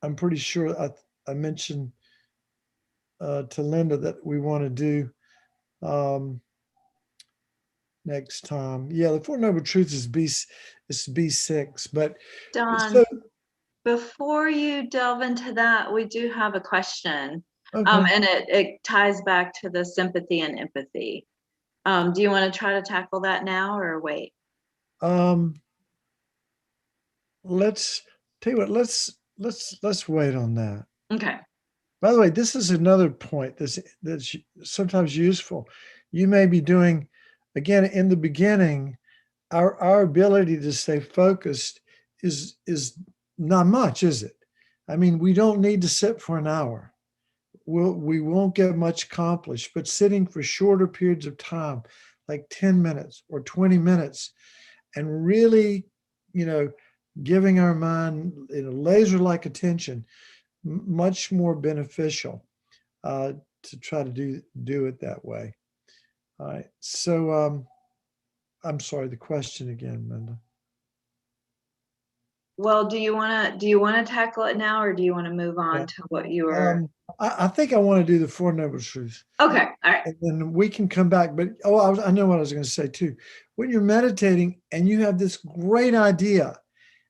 I'm pretty sure I mentioned to Linda that we want to do next time. Yeah, the Four Noble Truths is B6. But Don, so, before you delve into that, we do have a question. okay. And it ties back to the sympathy and empathy. Do you want to try to tackle that now or wait? Let's tell you what, let's wait on that. Okay. By the way, this is another point that's sometimes useful. You may be doing, again, in the beginning, our ability to stay focused is not much, is it? I mean, we don't need to sit for an hour. We won't get much accomplished, but sitting for shorter periods of time, like 10 minutes or 20 minutes, and really, giving our mind laser-like attention, much more beneficial to try to do it that way. All right. So I'm sorry, the question again, Linda. Well, do you want to tackle it now, or do you want to move on to what you were? I think I want to do the Four Noble Truths. Okay. All right. And then we can come back. But I know what I was going to say too. When you're meditating and you have this great idea,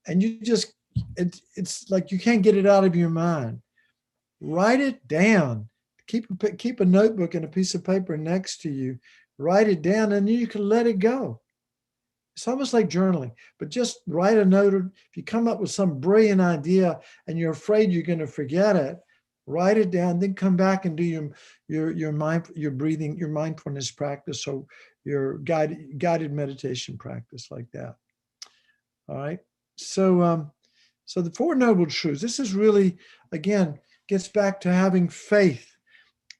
and you just it's like you can't get it out of your mind, write it down. Keep a notebook and a piece of paper next to you. Write it down, and you can let it go. It's almost like journaling, but just write a note. If you come up with some brilliant idea and you're afraid you're going to forget it, write it down, then come back and do your breathing, your mindfulness practice, so your guided meditation practice like that. All right. So the Four Noble Truths, this is really, again, gets back to having faith.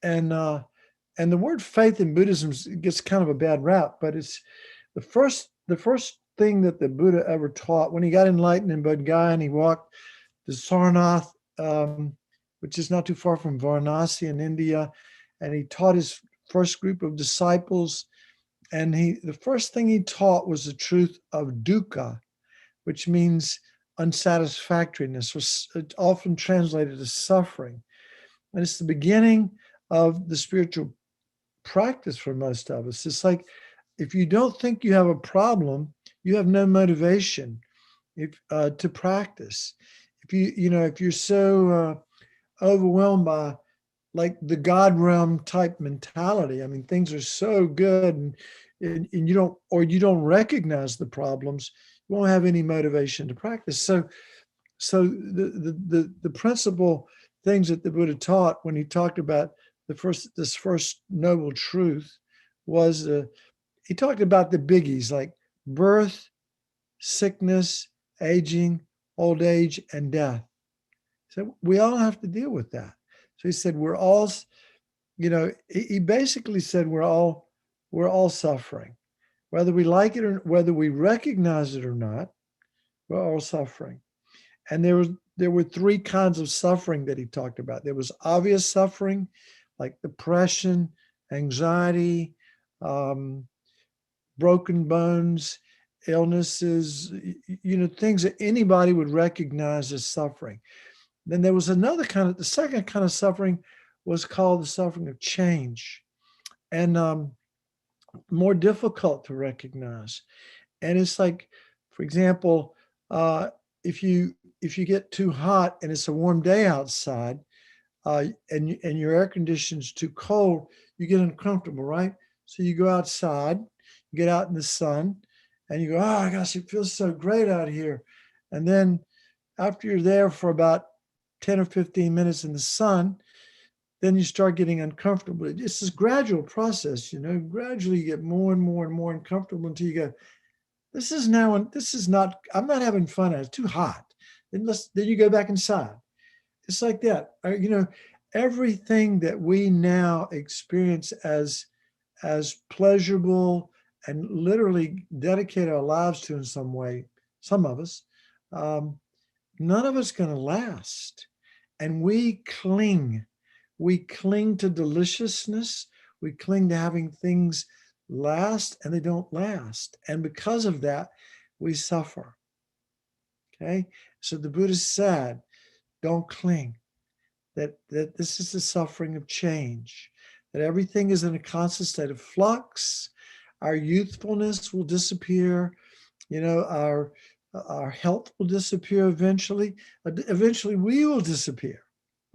And the word faith in Buddhism gets kind of a bad rap, but it's the first thing that the Buddha ever taught when he got enlightened in Bodh Gaya, and he walked to Sarnath, which is not too far from Varanasi in India, and he taught his first group of disciples. And the first thing he taught was the truth of dukkha, which means unsatisfactoriness, or often translated as suffering. And it's the beginning of the spiritual practice for most of us. It's like, if you don't think you have a problem, you have no motivation to practice. If you're so overwhelmed by like the God realm type mentality, I mean, things are so good, and you don't recognize the problems, you won't have any motivation to practice. So the principal things that the Buddha taught when he talked about this first noble truth was he talked about the biggies like birth, sickness, aging, old age, and death. So we all have to deal with that. So he said we're all, he basically said we're all suffering, whether we like it or whether we recognize it or not. We're all suffering. And there were three kinds of suffering that he talked about. There was obvious suffering, like depression, anxiety, broken bones, illnesses, things that anybody would recognize as suffering. Then there was the second kind of suffering was called the suffering of change, and more difficult to recognize. And it's like, for example, if you get too hot and it's a warm day outside, and your air conditioning's too cold, you get uncomfortable, right? So you go outside, get out in the sun and you go, oh gosh, it feels so great out here. And then after you're there for about 10 or 15 minutes in the sun, then you start getting uncomfortable. It's this gradual process, gradually you get more and more and more uncomfortable until you go, this is not, I'm not having fun. It's too hot. Then you go back inside. It's like that. Everything that we now experience as pleasurable and literally dedicate our lives to in some way, some of us, none of it's going to last. And we cling to deliciousness. We cling to having things last, and they don't last. And because of that, we suffer. Okay. So the Buddha said, don't cling, that this is the suffering of change, that everything is in a constant state of flux. Our youthfulness will disappear. Our health will disappear eventually. Eventually we will disappear,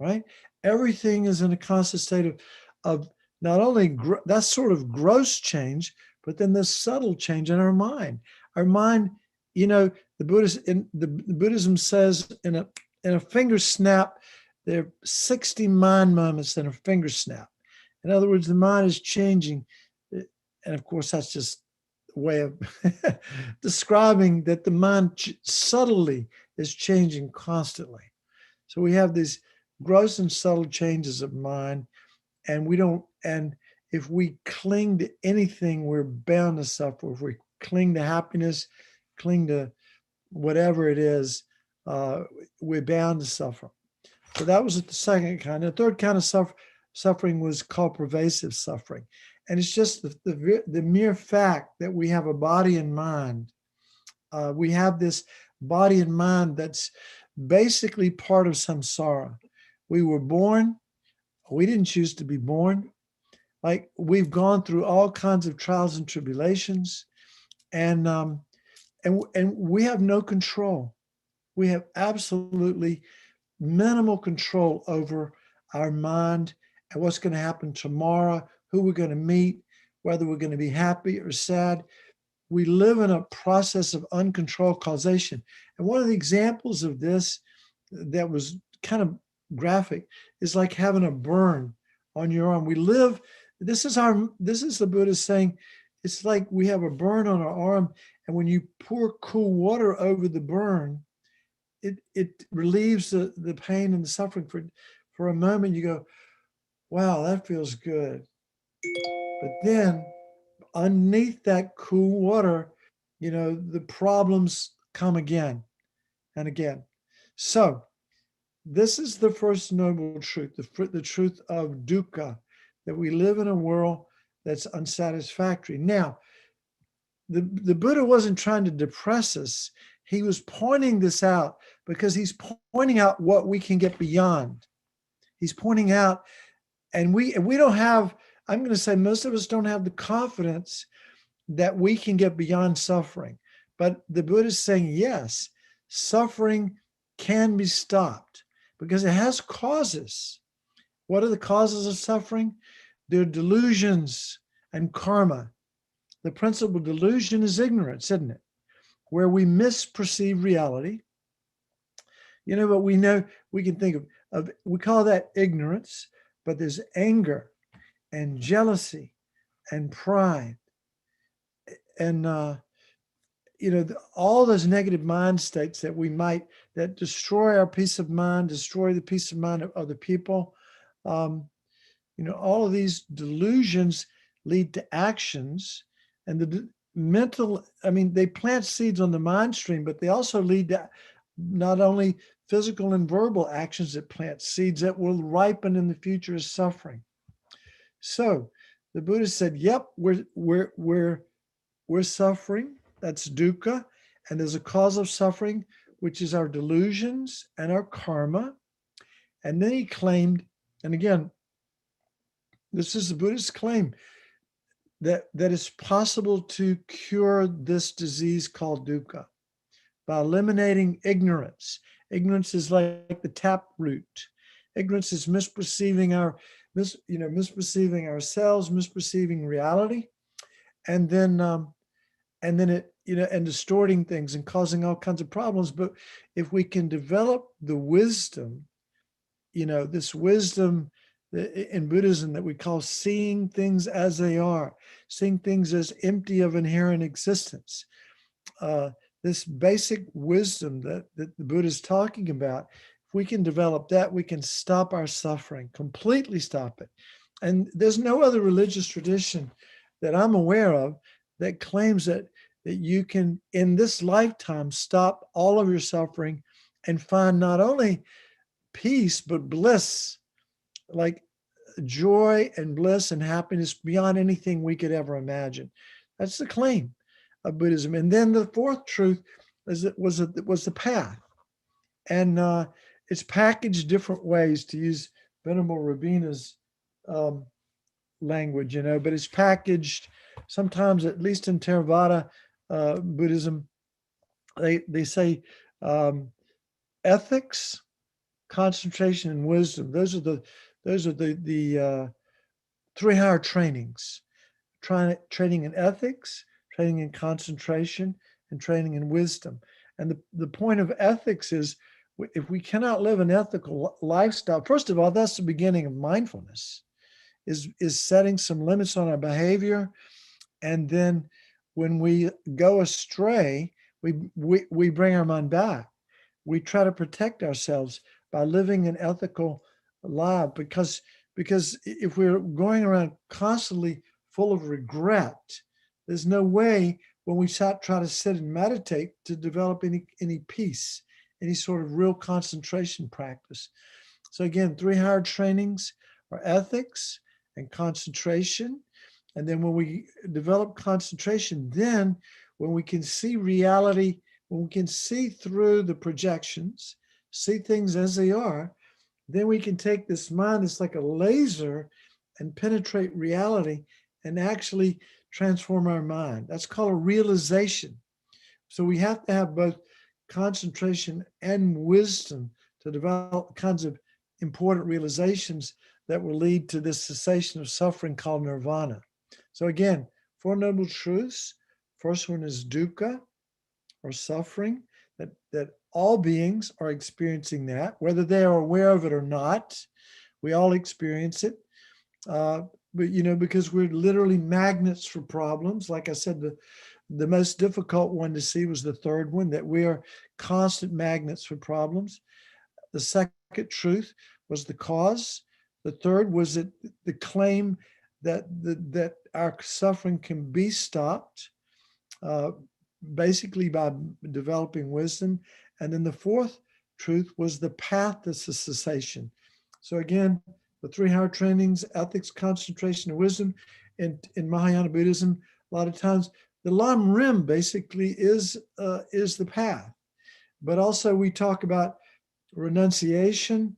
right? Everything is in a constant state of not only that sort of gross change, but then the subtle change in our mind. Our mind, the Buddhism says in a finger snap, there are 60 mind moments in a finger snap. In other words, the mind is changing. And of course, that's just a way of describing that the mind subtly is changing constantly. So we have these gross and subtle changes of mind, and if we cling to anything, we're bound to suffer. If we cling to happiness, cling to whatever it is, we're bound to suffer. So that was the second kind. The third kind of suffering was called pervasive suffering. And it's just the mere fact that we have a body and mind. We have this body and mind that's basically part of samsara. We were born. We didn't choose to be born. Like, we've gone through all kinds of trials and tribulations, and we have no control. We have absolutely minimal control over our mind and what's going to happen tomorrow, who we're going to meet, whether we're going to be happy or sad. We live in a process of uncontrolled causation. And one of the examples of this that was kind of graphic is like having a burn on your arm. This is the Buddha saying, it's like we have a burn on our arm, and when you pour cool water over the burn, it relieves the pain and the suffering for a moment. You go, wow, that feels good. But then underneath that cool water, the problems come again and again. So this is the first noble truth, the truth of dukkha, that we live in a world that's unsatisfactory. Now, the Buddha wasn't trying to depress us. He was pointing this out because he's pointing out what we can get beyond. He's pointing out, and we don't have, I'm going to say most of us don't have the confidence that we can get beyond suffering. But the Buddha is saying, yes, suffering can be stopped because it has causes. What are the causes of suffering? They're delusions and karma. The principal delusion is ignorance, isn't it? Where we misperceive reality. But we know, we can think of we call that ignorance, but there's anger and jealousy and pride and all those negative mind states that destroy our peace of mind, destroy the peace of mind of other people. All of these delusions lead to actions, and the mental, they plant seeds on the mind stream, but they also lead to not only physical and verbal actions that plant seeds that will ripen in the future as suffering. So the Buddha said, yep, we're suffering. That's dukkha. And there's a cause of suffering, which is our delusions and our karma. And then he claimed, and again, this is the Buddhist claim, that it's possible to cure this disease called dukkha by eliminating ignorance. Ignorance is like the taproot. Ignorance is misperceiving ourselves, misperceiving reality. and then it, and distorting things and causing all kinds of problems. But if we can develop the wisdom, this wisdom in Buddhism that we call seeing things as they are, seeing things as empty of inherent existence, this basic wisdom that the Buddha is talking about, if we can develop that, we can stop our suffering, completely stop it. And there's no other religious tradition that I'm aware of that claims that you can, in this lifetime, stop all of your suffering and find not only peace, but bliss, like joy and bliss and happiness beyond anything we could ever imagine. That's the claim of Buddhism. And then the fourth truth was the path. And it's packaged different ways, to use Venerable Rabina's language, but it's packaged sometimes, at least in Theravada Buddhism, they say ethics, concentration, and wisdom. Those are the three higher trainings: training in ethics, training in concentration, and training in wisdom. And the point of ethics is, if we cannot live an ethical lifestyle, first of all, that's the beginning of mindfulness, is setting some limits on our behavior. And then when we go astray, we bring our mind back. We try to protect ourselves by living an ethical life, because if we're going around constantly full of regret, there's no way when we try to sit and meditate to develop any peace, any sort of real concentration practice. So again, three higher trainings are ethics and concentration. And then when we develop concentration, then when we can see reality, when we can see through the projections, see things as they are, then we can take this mind that's like a laser and penetrate reality and actually transform our mind. That's called a realization. So we have to have both concentration and wisdom to develop kinds of important realizations that will lead to this cessation of suffering called nirvana. So again, Four Noble Truths. First one is dukkha, or suffering, that all beings are experiencing that, whether they are aware of it or not. We all experience it. But because we're literally magnets for problems. Like I said, the most difficult one to see was the third one, that we are constant magnets for problems. The second truth was the cause. The third was that the claim that our suffering can be stopped, basically by developing wisdom. And then the fourth truth was the path to cessation. So again, the three higher trainings: ethics, concentration, and wisdom. In Mahayana Buddhism, a lot of times the Lam Rim basically is the path. But also we talk about renunciation,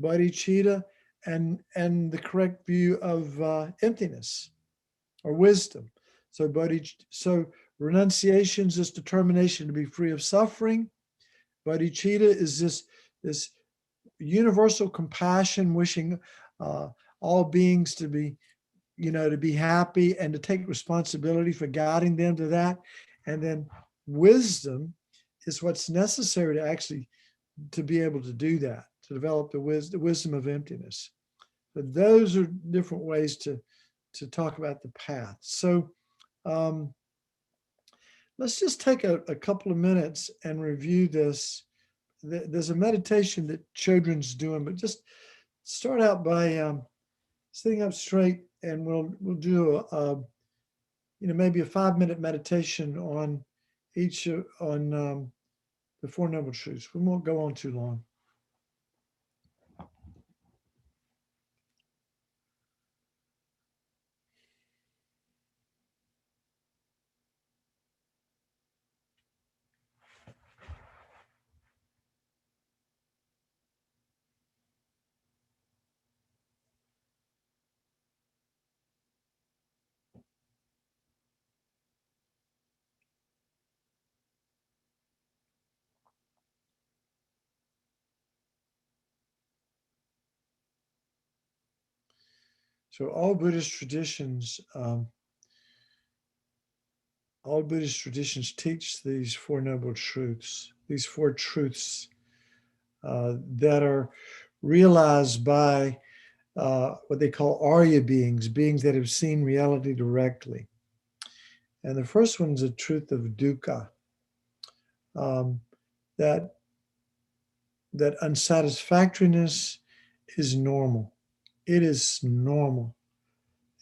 bodhicitta, and the correct view of emptiness or wisdom. So renunciation is this determination to be free of suffering. Bodhicitta is this universal compassion, wishing all beings to be happy and to take responsibility for guiding them to that. And then wisdom is what's necessary to be able to do that, to develop the wisdom of emptiness. But those are different ways to talk about the path. So let's just take a couple of minutes and review this. There's a meditation that children's doing, but just start out by sitting up straight, and we'll do maybe a 5-minute meditation on each on the Four Noble Truths. We won't go on too long. So all Buddhist traditions all Buddhist traditions teach these Four Noble Truths, these four truths that are realized by what they call Arya beings, beings that have seen reality directly. And the first one is the truth of dukkha, that unsatisfactoriness is normal. It is normal.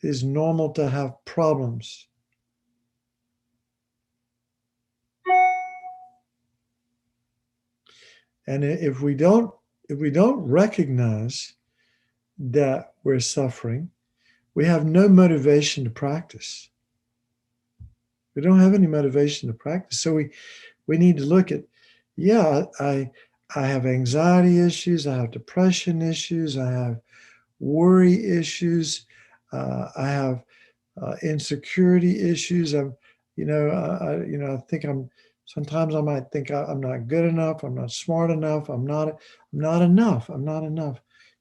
It is normal to have problems. And if we don't recognize that we're suffering, we have no motivation to practice. We don't have any motivation to practice. So we need to look at, yeah, I have anxiety issues, I have depression issues, I have worry issues, I have insecurity issues. I think sometimes I might think I'm not good enough, I'm not smart enough, I'm not enough.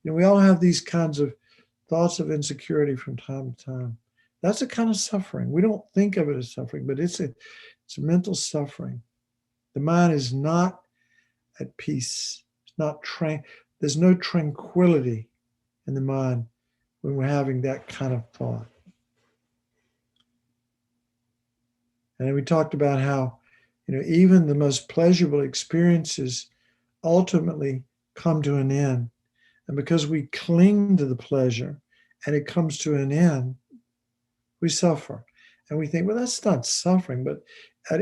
We all have these kinds of thoughts of insecurity from time to time. That's a kind of suffering. We don't think of it as suffering, but it's a mental suffering. The mind is not at peace. It's not there's no tranquility in the mind when we're having that kind of thought. And then we talked about how, even the most pleasurable experiences ultimately come to an end. And because we cling to the pleasure and it comes to an end, we suffer. And we think, well, that's not suffering, but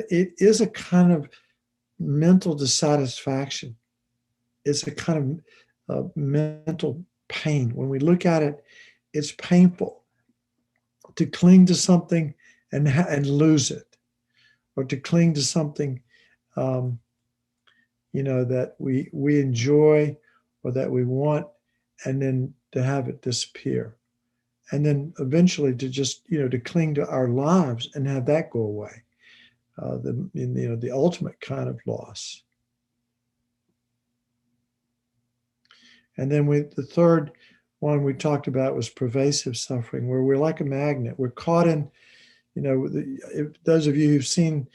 it is a kind of mental dissatisfaction. It's a kind of mental pain. When we look at it, it's painful to cling to something and lose it, or to cling to something, that we enjoy or that we want, and then to have it disappear. And then eventually to just, to cling to our lives and have that go away. The ultimate kind of loss. And then the third one we talked about was pervasive suffering, where we're like a magnet. We're caught in, those of you who've seen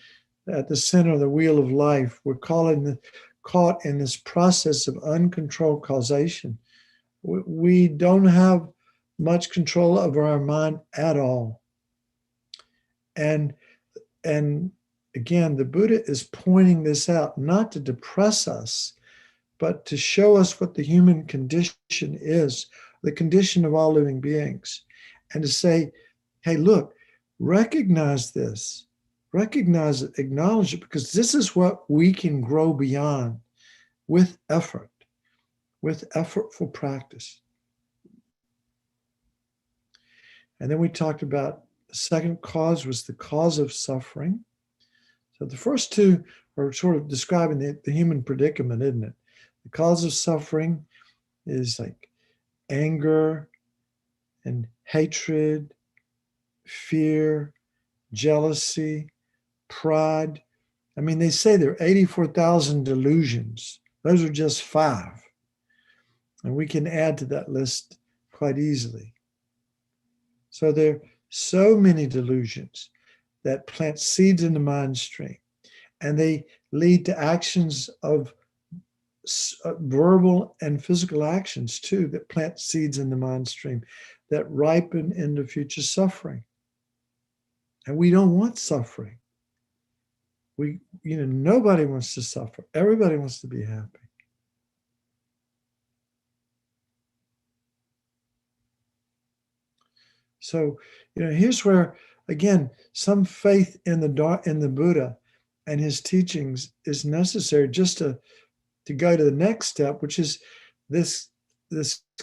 at the center of the wheel of life, we're caught in this process of uncontrolled causation. We don't have much control over our mind at all. And again, the Buddha is pointing this out, not to depress us, but to show us what the human condition is, the condition of all living beings, and to say, hey, look, recognize this, recognize it, acknowledge it, because this is what we can grow beyond with effortful practice. And then we talked about the second cause was the cause of suffering. So the first two are sort of describing the human predicament, isn't it? The cause of suffering is like anger and hatred, fear, jealousy, pride. I mean, they say there are 84,000 delusions. Those are just 5. And we can add to that list quite easily. So there are so many delusions that plant seeds in the mind stream, and they lead to actions of verbal and physical actions too, that plant seeds in the mind stream that ripen into future suffering. And we don't want suffering. Nobody wants to suffer. Everybody wants to be happy. So, here's where, again, some faith in the Buddha and his teachings is necessary just to go to the next step, which is this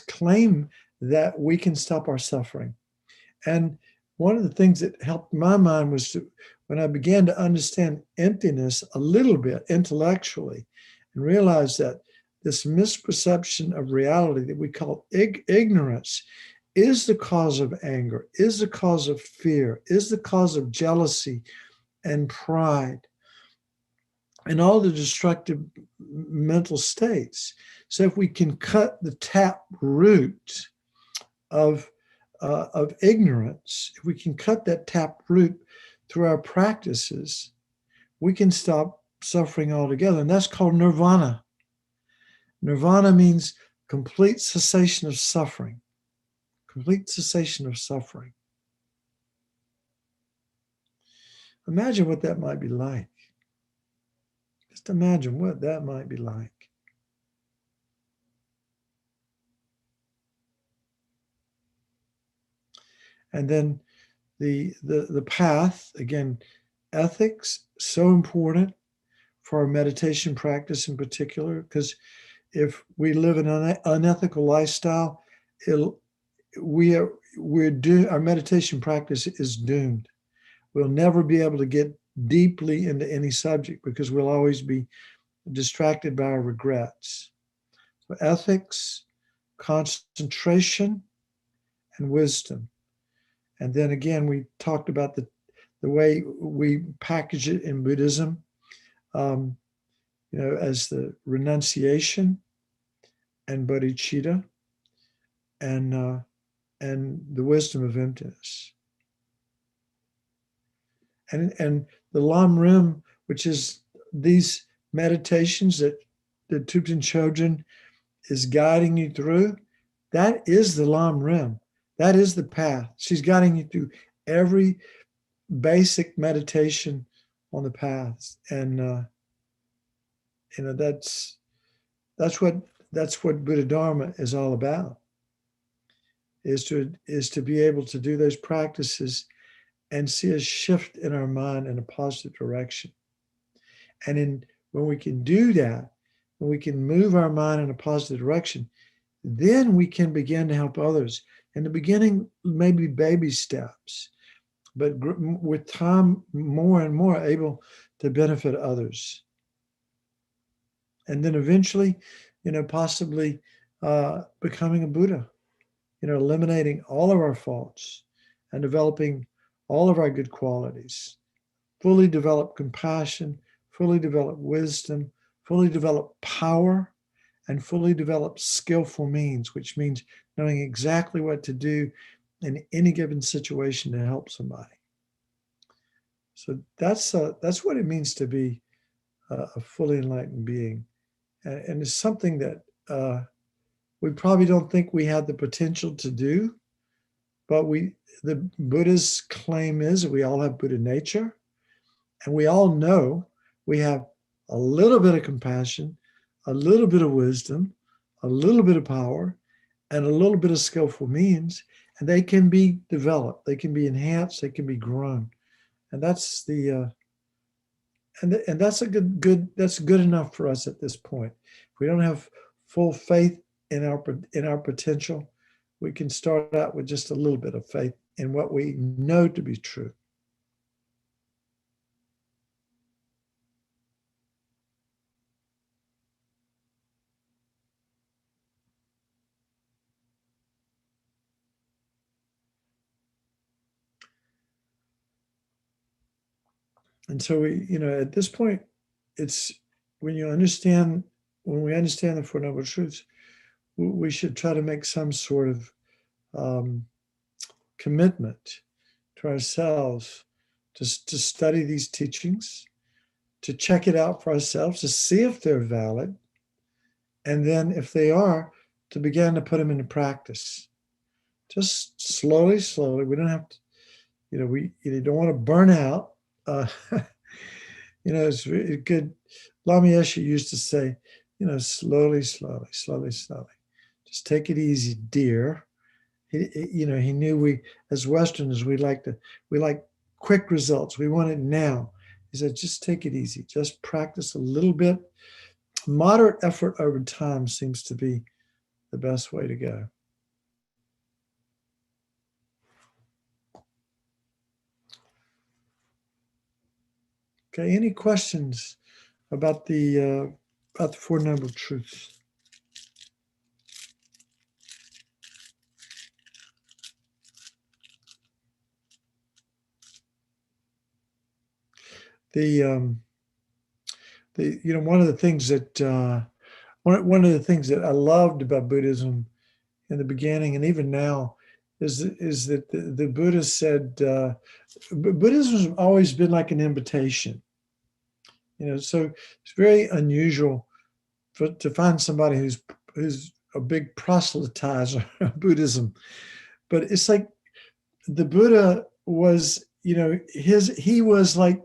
claim that we can stop our suffering. And one of the things that helped my mind was when I began to understand emptiness a little bit intellectually, and realize that this misperception of reality that we call ignorance is the cause of anger, is the cause of fear, is the cause of jealousy and pride, and all the destructive mental states. So if we can cut the tap root of ignorance, if we can cut that tap root through our practices, we can stop suffering altogether. And that's called nirvana. Nirvana means complete cessation of suffering. Complete cessation of suffering. Imagine what that might be like. Just imagine what that might be like. And then the path, again, ethics, so important for our meditation practice in particular, because if we live an unethical lifestyle, our meditation practice is doomed. We'll never be able to get deeply into any subject because we'll always be distracted by our regrets. So ethics, concentration, and wisdom. And then again, we talked about the way we package it in Buddhism, as the renunciation and bodhicitta and the wisdom of emptiness. And the Lam Rim, which is these meditations that the Tibetan Chodron is guiding you through, that is the Lam Rim. That is the path. She's guiding you through every basic meditation on the path. And that's what Buddha Dharma is all about. Is to be able to do those practices and see a shift in our mind in a positive direction. And when we can do that, when we can move our mind in a positive direction, then we can begin to help others. In the beginning, maybe baby steps, but with time, more and more able to benefit others. And then eventually, possibly becoming a Buddha, eliminating all of our faults and developing all of our good qualities, fully develop compassion, fully develop wisdom, fully develop power, and fully develop skillful means, which means knowing exactly what to do in any given situation to help somebody. So that's what it means to be a fully enlightened being. And it's something that we probably don't think we had the potential to do, but the Buddha's claim is that we all have Buddha nature, and we all know we have a little bit of compassion, a little bit of wisdom, a little bit of power, and a little bit of skillful means, and they can be developed, they can be enhanced, they can be grown. And that's and that's that's good enough for us at this point. If we don't have full faith in our potential, we can start out with just a little bit of faith in what we know to be true. And so at this point, it's when we understand the Four Noble Truths, we should try to make some sort of commitment to ourselves to study these teachings, to check it out for ourselves, to see if they're valid, and then if they are, to begin to put them into practice. Just slowly. We don't have to, you don't want to burn out. It's really good. Lama Yeshe used to say, slowly. Just take it easy, dear. He knew we, as Westerners, we like quick results. We want it now. He said, just take it easy. Just practice a little bit. Moderate effort over time seems to be the best way to go. Okay, any questions about the Four Noble Truths? One of the things that one of the things that I loved about Buddhism in the beginning and even now is that the Buddha said, Buddhism has always been like an invitation. So it's very unusual to find somebody who's a big proselytizer of Buddhism. But it's like the Buddha was, he was like,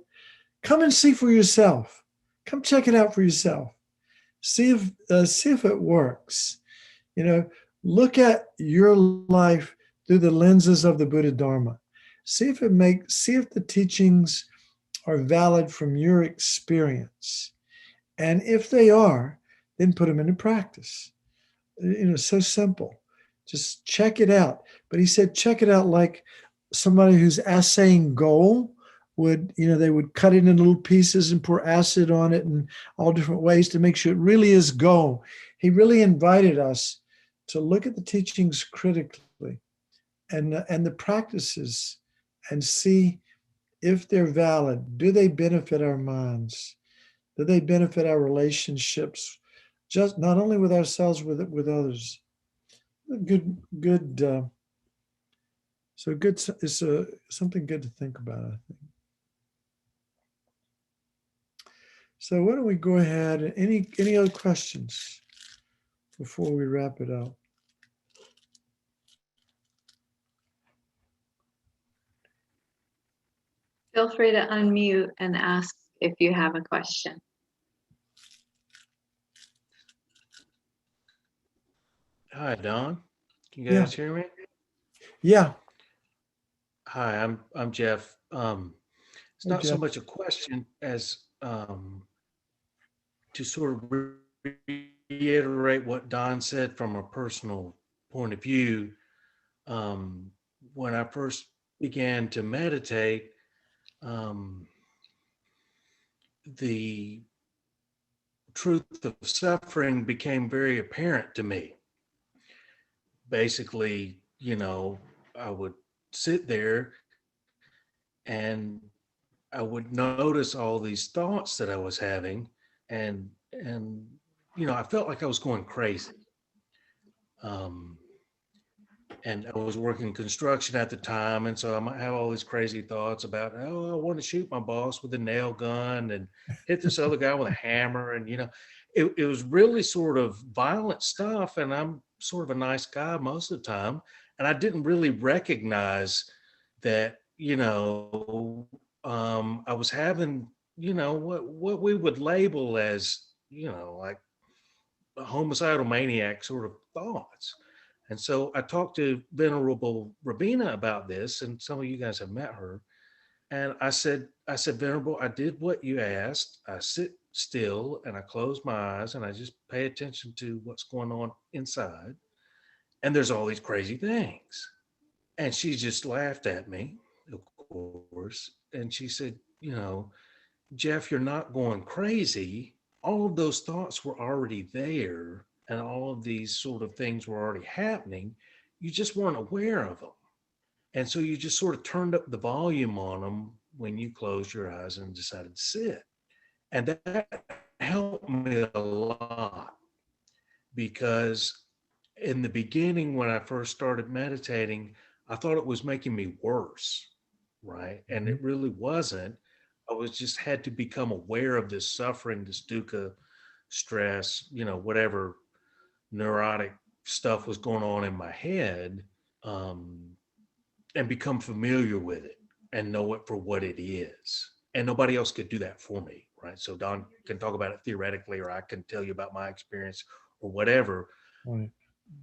come and see for yourself. Come check it out for yourself. See if it works. Look at your life through the lenses of the Buddha Dharma. See if the teachings are valid from your experience. And if they are, then put them into practice. So simple. Just check it out. But he said, check it out like somebody who's assaying gold would, they would cut it into little pieces and pour acid on it in all different ways to make sure it really is gold. He really invited us to look at the teachings critically and the practices and see if they're valid. Do they benefit our minds? Do they benefit our relationships? Just not only with ourselves, with others. Good. So good. It's something good to think about, I think. So why don't we go ahead? Any other questions before we wrap it up? Feel free to unmute and ask if you have a question. Hi, Don. Can you guys hear me? Yeah. Hi, I'm Jeff. It's not so much a question as to sort of reiterate what Don said from a personal point of view. When I first began to meditate, the truth of suffering became very apparent to me. Basically, I would sit there and I would notice all these thoughts that I was having, and I felt like I was going crazy. And I was working construction at the time, and so I might have all these crazy thoughts about, I want to shoot my boss with a nail gun and hit this other guy with a hammer, and it was really sort of violent stuff. And I'm sort of a nice guy most of the time, and I didn't really recognize that, I was having, what we would label as, like a homicidal maniac sort of thoughts. And so I talked to Venerable Rabina about this, and some of you guys have met her. And I said, Venerable, I did what you asked. I sit still and I close my eyes and I just pay attention to what's going on inside. And there's all these crazy things. And she just laughed at me, of course. And she said, Jeff, you're not going crazy. All of those thoughts were already there, and all of these sort of things were already happening. You just weren't aware of them. And so you just sort of turned up the volume on them when you closed your eyes and decided to sit. And that helped me a lot, because in the beginning, when I first started meditating, I thought it was making me worse, right? And it really wasn't. I was just had to become aware of this suffering, this dukkha, stress, whatever neurotic stuff was going on in my head, and become familiar with it and know it for what it is. And nobody else could do that for me, right? So Don can talk about it theoretically, or I can tell you about my experience or whatever, Right.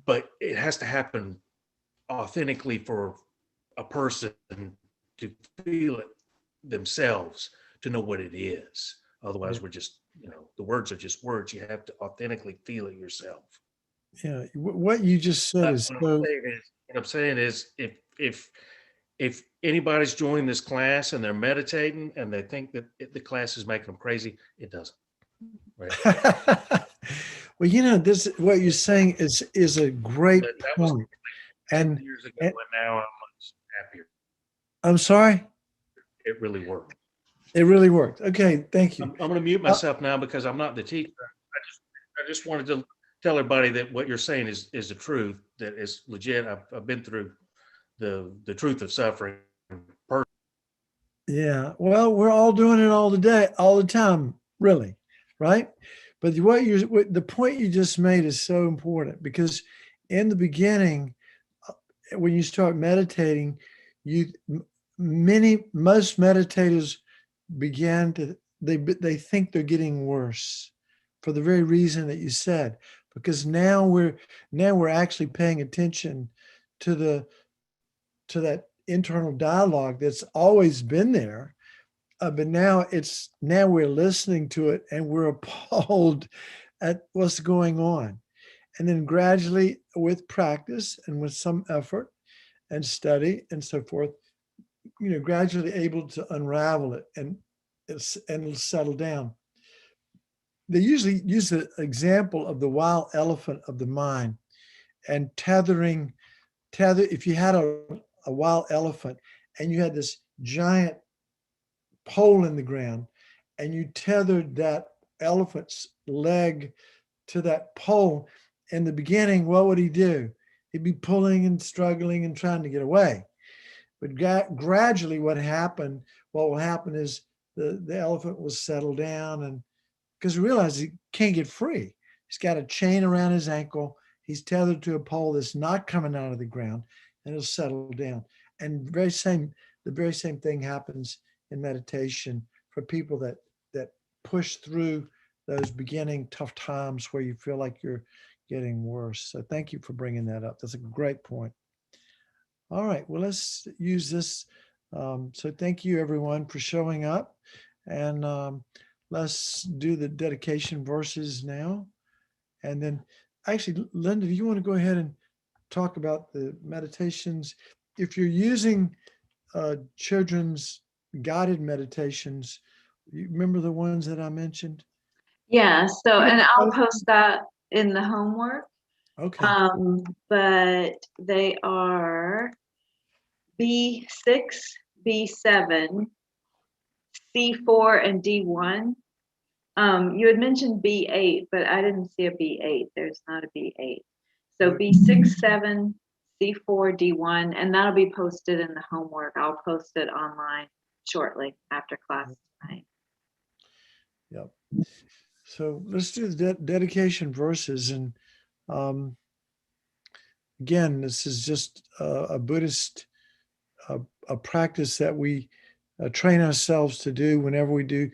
But it has to happen authentically for a person to feel it themselves, to know what it is. Otherwise, we're just, the words are just words. You have to authentically feel it yourself. Yeah. What you just said is so. What I'm saying is, if anybody's joining this class and they're meditating and they think that the class is making them crazy, it doesn't. Right. Well, this what you're saying is a great point. And years ago, and now I'm much happier. I'm sorry. It really worked. It really worked. Okay, thank you. I'm going to mute myself now because I'm not the teacher. I just wanted to tell everybody that what you're saying is the truth, that is legit. I've been through the truth of suffering. Yeah. Well, we're all doing it all the time, really, right? But the point you just made is so important, because in the beginning, when you start meditating, most meditators they think they're getting worse for the very reason that you said, because now we're actually paying attention to that internal dialogue that's always been there, but now we're listening to it and we're appalled at what's going on. And then gradually, with practice and with some effort and study and so forth, gradually able to unravel it, and it'll settle down. They usually use the example of the wild elephant of the mind, and if you had a wild elephant and you had this giant pole in the ground and you tethered that elephant's leg to that pole, in the beginning, what would he do? He'd be pulling and struggling and trying to get away. But gradually what will happen is the elephant will settle down, and because he realizes he can't get free. He's got a chain around his ankle. He's tethered to a pole that's not coming out of the ground, and it'll settle down. And the very same thing happens in meditation for people that push through those beginning tough times where you feel like you're getting worse. So thank you for bringing that up. That's a great point. All right, well, let's use this. So thank you, everyone, for showing up. And let's do the dedication verses now. And then, actually, Linda, do you want to go ahead and talk about the meditations? If you're using children's guided meditations, you remember the ones that I mentioned? Yeah, so, and I'll post that in the homework. Okay. But they are B6, B7, C4, and D1. You had mentioned B8, but I didn't see a B8. There's not a B8. So B6, 7, C4, D1, and that'll be posted in the homework. I'll post it online shortly after class tonight. Yep. So let's do the dedication verses. And again, this is just a Buddhist a practice that we train ourselves to do whenever we do,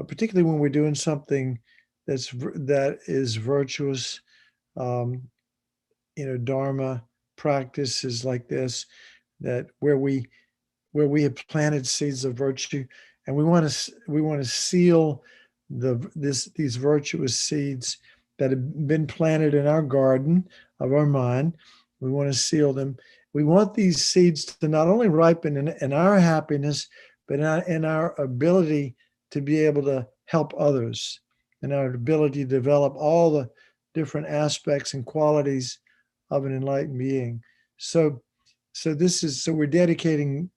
particularly when we're doing something that is virtuous. Dharma practices like this, that where we have planted seeds of virtue, and we want to seal these virtuous seeds that have been planted in our garden of our mind. We want to seal them. We want these seeds to not only ripen in our happiness, but in our ability to be able to help others, and our ability to develop all the different aspects and qualities of an enlightened being. So we're dedicating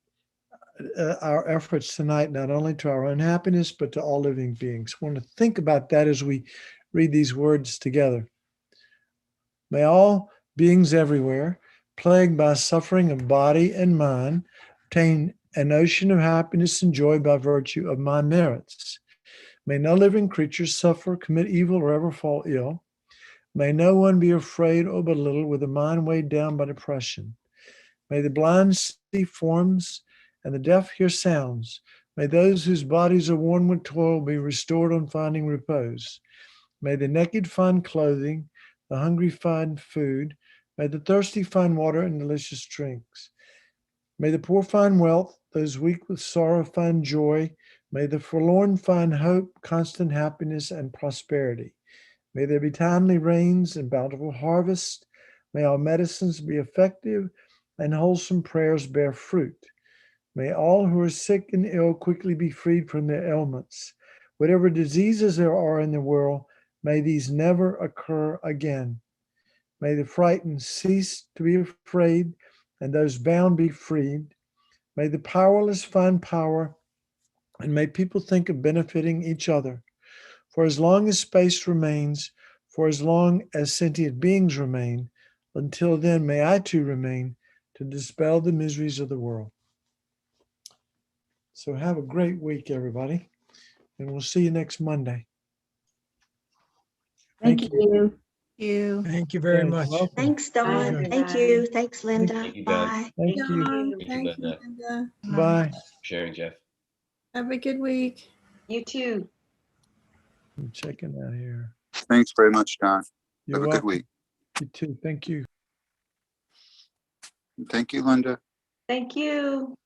our efforts tonight not only to our own happiness, but to all living beings. I want to think about that as we read these words together. May all beings everywhere, plagued by suffering of body and mind, obtain an ocean of happiness and joy by virtue of my merits. May no living creature suffer, commit evil, or ever fall ill. May no one be afraid or belittled with a mind weighed down by depression. May the blind see forms and the deaf hear sounds. May those whose bodies are worn with toil be restored on finding repose. May the naked find clothing, the hungry find food. May the thirsty find water and delicious drinks. May the poor find wealth, those weak with sorrow find joy. May the forlorn find hope, constant happiness, and prosperity. May there be timely rains and bountiful harvest. May all medicines be effective and wholesome prayers bear fruit. May all who are sick and ill quickly be freed from their ailments. Whatever diseases there are in the world, may these never occur again. May the frightened cease to be afraid, and those bound be freed. May the powerless find power, and may people think of benefiting each other. For as long as space remains, for as long as sentient beings remain, until then may I too remain to dispel the miseries of the world. So have a great week, everybody, and we'll see you next Monday. Thank you. You. Thank you very Okay, much. welcome. Thanks, Dawn. Bye. Thank you. Thanks, Linda. Thank you, Dawn. Bye. Thank you. Dawn, Thank you, thank you, Linda. Linda. Bye. Sharing, Jeff. Have a good week. You too. I'm checking out here. Thanks very much, Don. You're Have a good welcome. week. You too. Thank you. Thank you, Linda. Thank you.